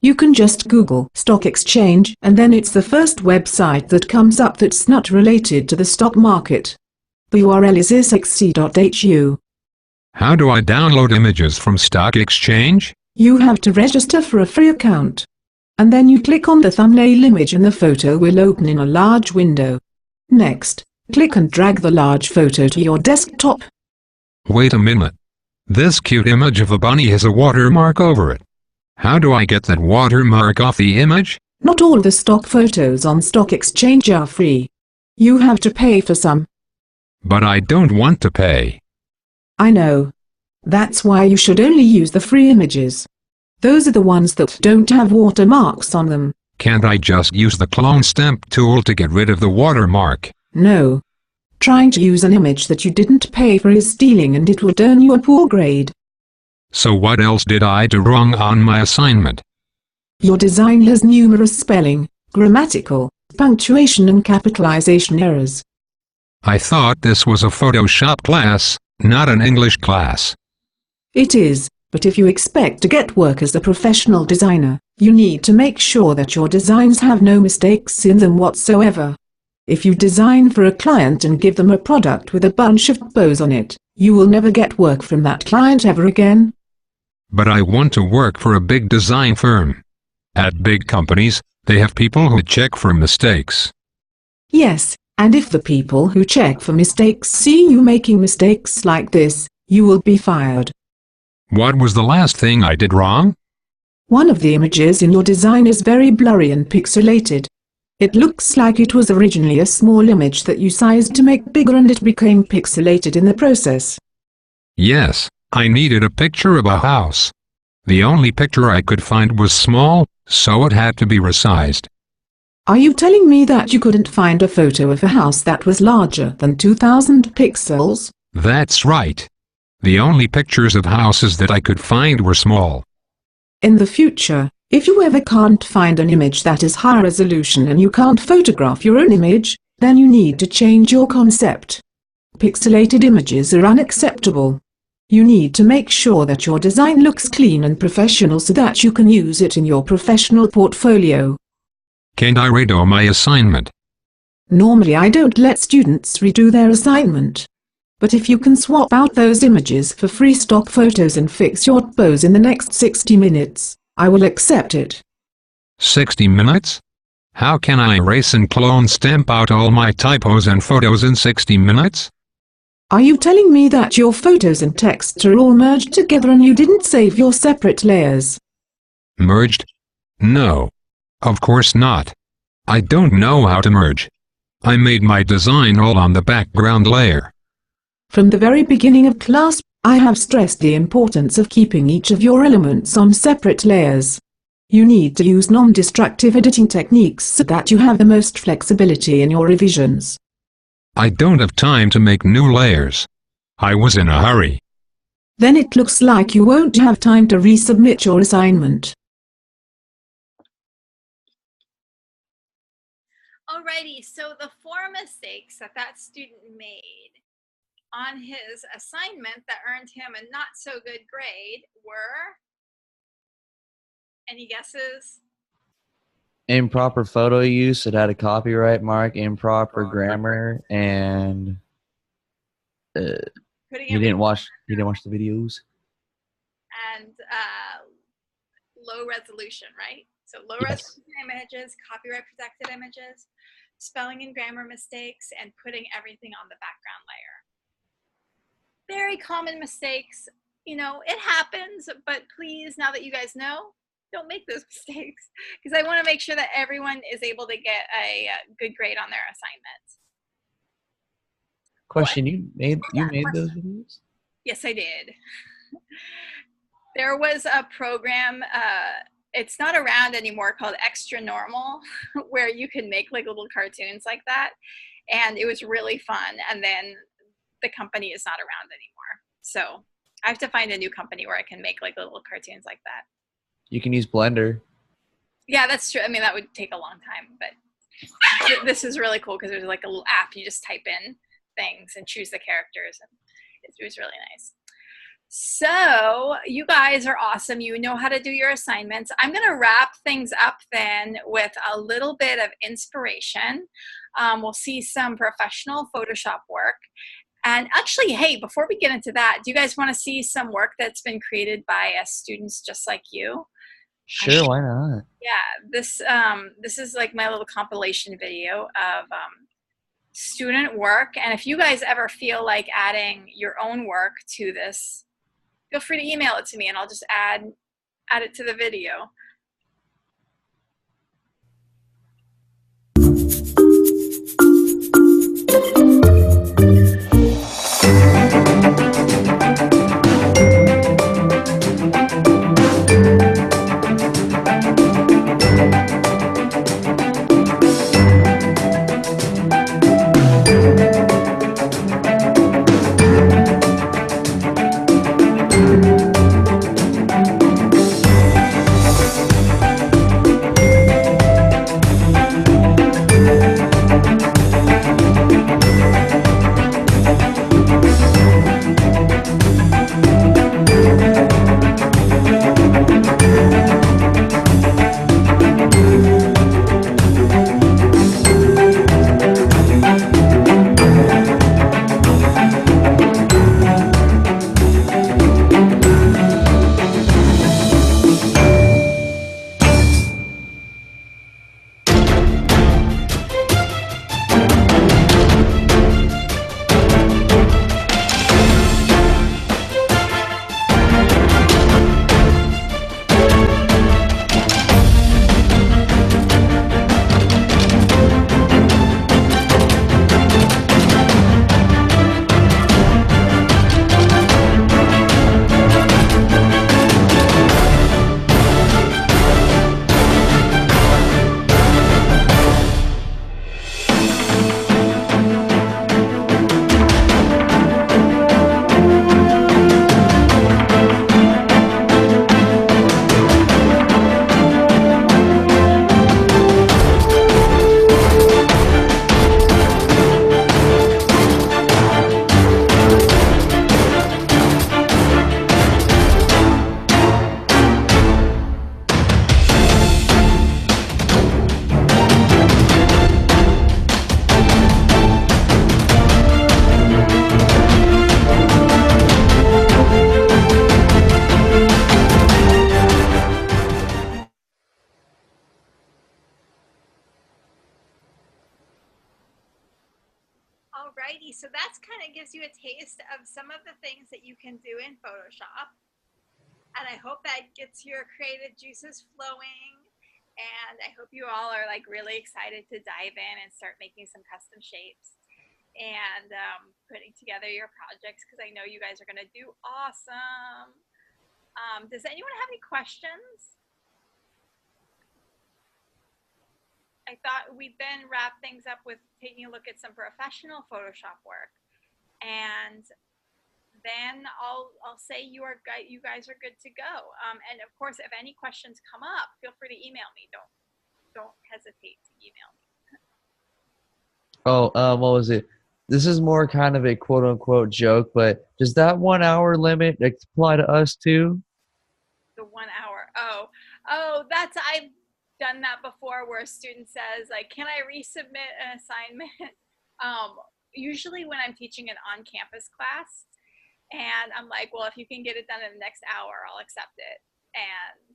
You can just Google Stock Exchange and then it's the first website that comes up that's not related to the stock market. The URL is isxc.hu. How do I download images from Stock Exchange? You have to register for a free account. And then you click on the thumbnail image and the photo will open in a large window. Next, click and drag the large photo to your desktop. Wait a minute. This cute image of a bunny has a watermark over it. How do I get that watermark off the image? Not all the stock photos on Stock Exchange are free. You have to pay for some. But I don't want to pay. I know. That's why you should only use the free images. Those are the ones that don't have watermarks on them. Can't I just use the clone stamp tool to get rid of the watermark? No. Trying to use an image that you didn't pay for is stealing and it would earn you a poor grade. So what else did I do wrong on my assignment? Your design has numerous spelling, grammatical, punctuation and capitalization errors. I thought this was a Photoshop class, not an English class. It is, but if you expect to get work as a professional designer, you need to make sure that your designs have no mistakes in them whatsoever. If you design for a client and give them a product with a bunch of typos on it, you will never get work from that client ever again. But I want to work for a big design firm. At big companies, they have people who check for mistakes. Yes, and if the people who check for mistakes see you making mistakes like this, you will be fired. What was the last thing I did wrong? One of the images in your design is very blurry and pixelated. It looks like it was originally a small image that you sized to make bigger and it became pixelated in the process. Yes, I needed a picture of a house. The only picture I could find was small, so it had to be resized. Are you telling me that you couldn't find a photo of a house that was larger than 2000 pixels? That's right. The only pictures of houses that I could find were small. In the future, if you ever can't find an image that is high resolution and you can't photograph your own image, then you need to change your concept. Pixelated images are unacceptable. You need to make sure that your design looks clean and professional so that you can use it in your professional portfolio. Can't I redo my assignment? Normally I don't let students redo their assignment. But if you can swap out those images for free stock photos and fix your typos in the next 60 minutes, I will accept it. 60 minutes? How can I erase and clone stamp out all my typos and photos in 60 minutes? Are you telling me that your photos and texts are all merged together and you didn't save your separate layers? Merged? No. Of course not. I don't know how to merge. I made my design all on the background layer. From the very beginning of class, I have stressed the importance of keeping each of your elements on separate layers. You need to use non-destructive editing techniques so that you have the most flexibility in your revisions. I don't have time to make new layers. I was in a hurry. Then it looks like you won't have time to resubmit your assignment. Alrighty, so the 4 mistakes that that student made on his assignment that earned him a not so good grade were, any guesses? Improper photo use. It had a copyright mark. Improper grammar, and Putting you didn't watch the videos. And low resolution, right? So low Yes. resolution images, copyright protected images, spelling and grammar mistakes, and putting everything on the background layer. Very common mistakes. You know, it happens, but please, now that you guys know, don't make those mistakes, because I want to make sure that everyone is able to get a good grade on their assignments. Question: You made those videos? Yes, I did. There was a program, it's not around anymore, called Extra Normal, where you can make like little cartoons like that. And it was really fun. And then the company is not around anymore. So I have to find a new company where I can make like little cartoons like that. You can use Blender. Yeah, that's true. I mean, that would take a long time, but this is really cool because there's like a little app. You just type in things and choose the characters. And it was really nice. So you guys are awesome. You know how to do your assignments. I'm going to wrap things up then with a little bit of inspiration. We'll see some professional Photoshop work. And actually, hey, before we get into that, do you guys want to see some work that's been created by students just like you? Sure, why not? Yeah, this is like my little compilation video of student work. And if you guys ever feel like adding your own work to this, feel free to email it to me and I'll just add it to the video. Alrighty, so that's kind of gives you a taste of some of the things that you can do in Photoshop. And I hope that gets your creative juices flowing. And I hope you all are like really excited to dive in and start making some custom shapes and putting together your projects, because I know you guys are going to do awesome. Does anyone have any questions? I thought we'd then wrap things up with taking a look at some professional Photoshop work, and then I'll say you guys are good to go. And of course, if any questions come up, feel free to email me. Don't hesitate to email me. Oh, what was it? This is more kind of a quote unquote joke, but does that 1 hour limit apply to us too? The 1 hour. Oh, I've done that before, where a student says like, can I resubmit an assignment? Usually when I'm teaching an on-campus class, and I'm like, well, if you can get it done in the next hour, I'll accept it. And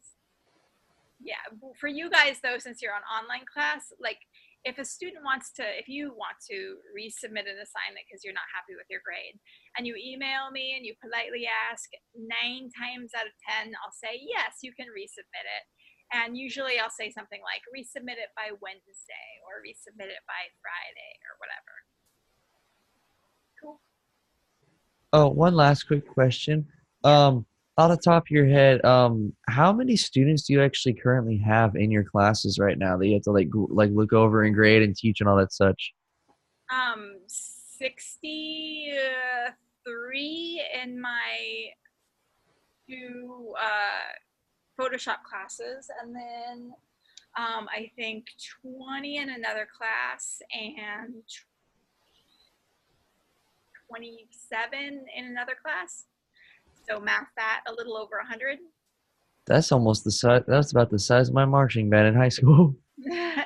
yeah, for you guys though, since you're on online class, like if you want to resubmit an assignment because you're not happy with your grade, and you email me and you politely ask, 9 times out of 10, I'll say, yes, you can resubmit it. And usually I'll say something like, resubmit it by Wednesday or resubmit it by Friday or whatever. Cool. Oh, one last quick question. Off the top of your head, how many students do you actually currently have in your classes right now that you have to like look over and grade and teach and all that such? 63 in my 2 Photoshop classes, and then I think 20 in another class and 27 in another class. So math that, a little over 100. That's almost the size. That's about the size of my marching band in high school. Yeah.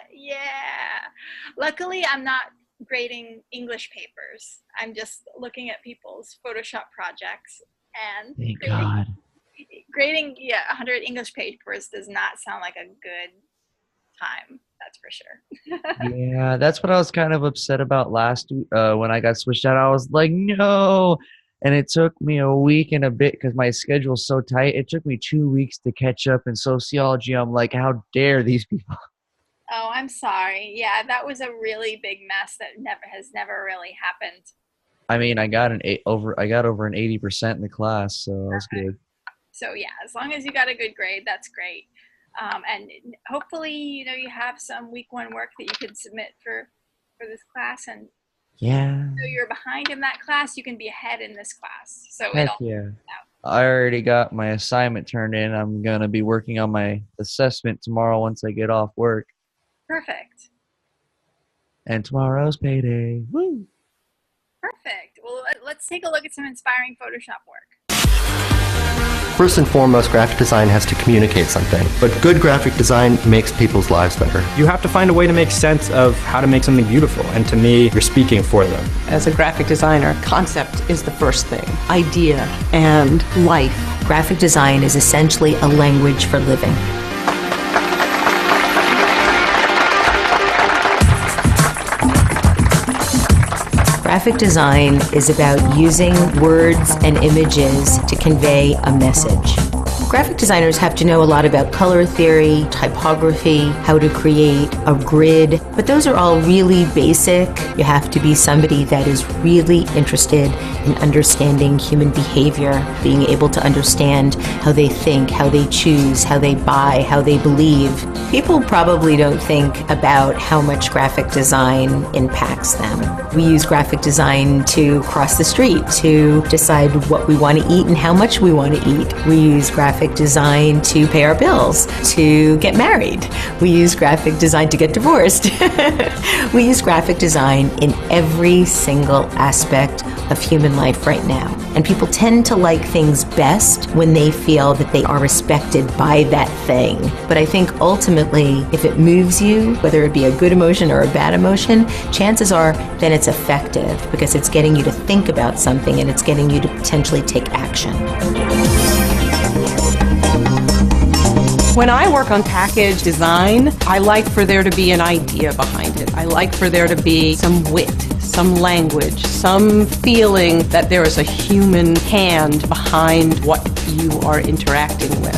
Luckily, I'm not grading English papers. I'm just looking at people's Photoshop projects and Thank God. Grading 100 English papers does not sound like a good time. That's for sure. Yeah, that's what I was kind of upset about last when I got switched out. I was like, no. And it took me a week and a bit because my schedule's so tight. It took me 2 weeks to catch up in sociology. I'm like, how dare these people? Oh, I'm sorry. Yeah, that was a really big mess that has never really happened. I mean, I got over an 80% in the class, so that was good. So yeah, as long as you got a good grade, that's great. And hopefully, you have some week 1 work that you can submit for this class. And yeah, so you're behind in that class, you can be ahead in this class. So heck yeah. I already got my assignment turned in. I'm gonna be working on my assessment tomorrow once I get off work. Perfect. And tomorrow's payday. Woo! Perfect. Well, let's take a look at some inspiring Photoshop work. First and foremost, graphic design has to communicate something, but good graphic design makes people's lives better. You have to find a way to make sense of how to make something beautiful, and to me, you're speaking for them. As a graphic designer, concept is the first thing. Idea and life. Graphic design is essentially a language for living. Graphic design is about using words and images to convey a message. Graphic designers have to know a lot about color theory, typography, how to create a grid, but those are all really basic. You have to be somebody that is really interested in understanding human behavior, being able to understand how they think, how they choose, how they buy, how they believe. People probably don't think about how much graphic design impacts them. We use graphic design to cross the street, to decide what we want to eat and how much we want to eat. We use graphic design to pay our bills, to get married. We use graphic design to get divorced. We use graphic design in every single aspect of human life right now. And people tend to like things best when they feel that they are respected by that thing. But I think ultimately, if it moves you, whether it be a good emotion or a bad emotion, chances are then it's effective because it's getting you to think about something and it's getting you to potentially take action. When I work on package design, I like for there to be an idea behind it. I like for there to be some wit, some language, some feeling that there is a human hand behind what you are interacting with.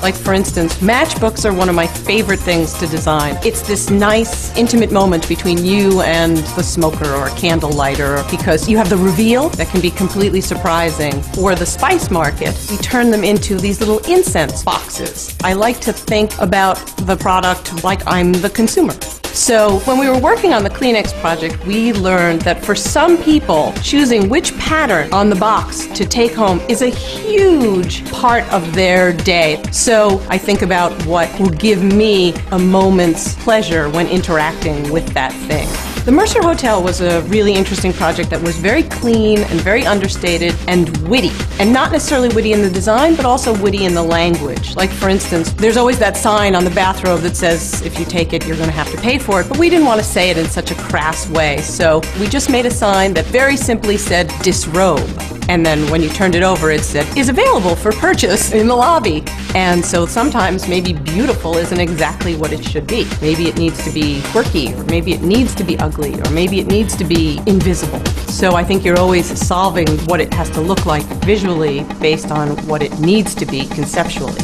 Like, for instance, matchbooks are one of my favorite things to design. It's this nice, intimate moment between you and the smoker or candle lighter, because you have the reveal that can be completely surprising. For the spice market, we turn them into these little incense boxes. I like to think about the product like I'm the consumer. So when we were working on the Kleenex project, we learned that for some people, choosing which pattern on the box to take home is a huge part of their day. So I think about what will give me a moment's pleasure when interacting with that thing. The Mercer Hotel was a really interesting project that was very clean and very understated and witty. And not necessarily witty in the design, but also witty in the language. Like, for instance, there's always that sign on the bathrobe that says, if you take it, you're going to have to pay for it. But we didn't want to say it in such a crass way. So we just made a sign that very simply said, disrobe. And then when you turned it over, it said, is available for purchase in the lobby. And so sometimes maybe beautiful isn't exactly what it should be. Maybe it needs to be quirky, or maybe it needs to be ugly, or maybe it needs to be invisible. So I think you're always solving what it has to look like visually based on what it needs to be conceptually.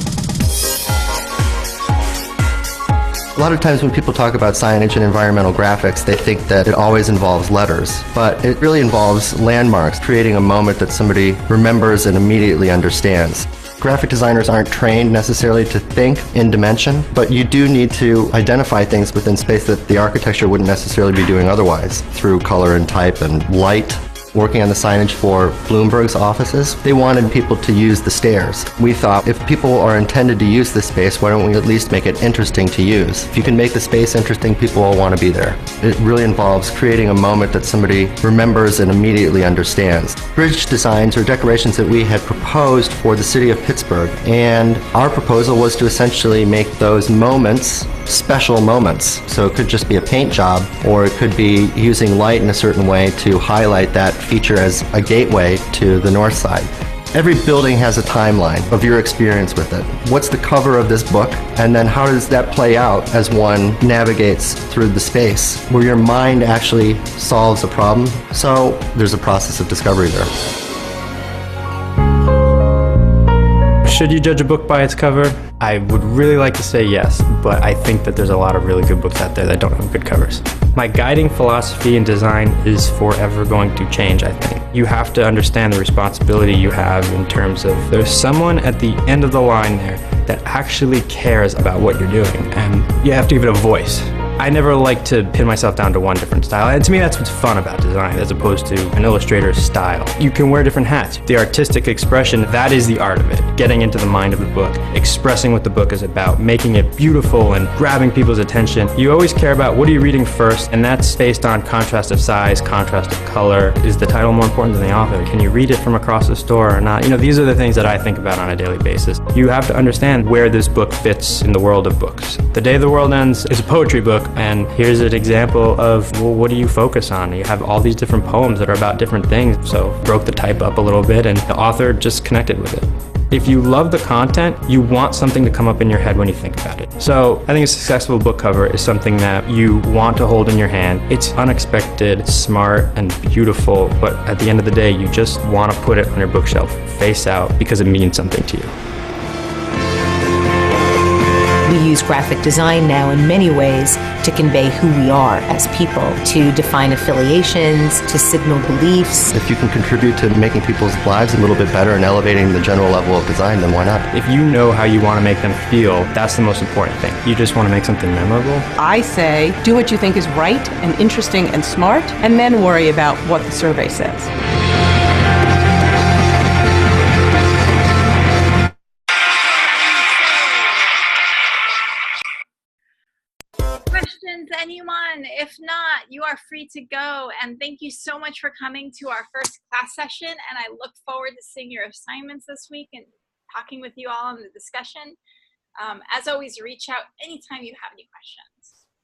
A lot of times when people talk about signage and environmental graphics, they think that it always involves letters, but it really involves landmarks, creating a moment that somebody remembers and immediately understands. Graphic designers aren't trained necessarily to think in dimension, but you do need to identify things within space that the architecture wouldn't necessarily be doing otherwise, through color and type and light. Working on the signage for Bloomberg's offices, they wanted people to use the stairs. We thought, if people are intended to use this space, why don't we at least make it interesting to use? If you can make the space interesting, people will want to be there. It really involves creating a moment that somebody remembers and immediately understands. Bridge designs or decorations that we had proposed for the city of Pittsburgh, and our proposal was to essentially make those moments special moments. So it could just be a paint job, or it could be using light in a certain way to highlight that feature as a gateway to the north side. Every building has a timeline of your experience with it. What's the cover of this book? And then how does that play out as one navigates through the space where your mind actually solves a problem? So there's a process of discovery there. Should you judge a book by its cover? I would really like to say yes, but I think that there's a lot of really good books out there that don't have good covers. My guiding philosophy in design is forever going to change, I think. You have to understand the responsibility you have in terms of there's someone at the end of the line there that actually cares about what you're doing, and you have to give it a voice. I never like to pin myself down to one different style, and to me that's what's fun about design as opposed to an illustrator's style. You can wear different hats. The artistic expression, that is the art of it. Getting into the mind of the book, expressing what the book is about, making it beautiful and grabbing people's attention. You always care about what are you reading first, and that's based on contrast of size, contrast of color. Is the title more important than the author? Can you read it from across the store or not? You know, these are the things that I think about on a daily basis. You have to understand where this book fits in the world of books. The Day the World Ends is a poetry book, and here's an example of, well, what do you focus on? You have all these different poems that are about different things, so broke the type up a little bit and the author just connected with it. If you love the content, you want something to come up in your head when you think about it. So I think a successful book cover is something that you want to hold in your hand. It's unexpected, smart, and beautiful, but at the end of the day, you just want to put it on your bookshelf, face out, because it means something to you. We use graphic design now in many ways to convey who we are as people, to define affiliations, to signal beliefs. If you can contribute to making people's lives a little bit better and elevating the general level of design, then why not? If you know how you want to make them feel, that's the most important thing. You just want to make something memorable. I say, do what you think is right and interesting and smart, and then worry about what the survey says. Questions, anyone? If not, you are free to go. And thank you so much for coming to our first class session. And I look forward to seeing your assignments this week and talking with you all in the discussion. As always, reach out anytime you have any questions.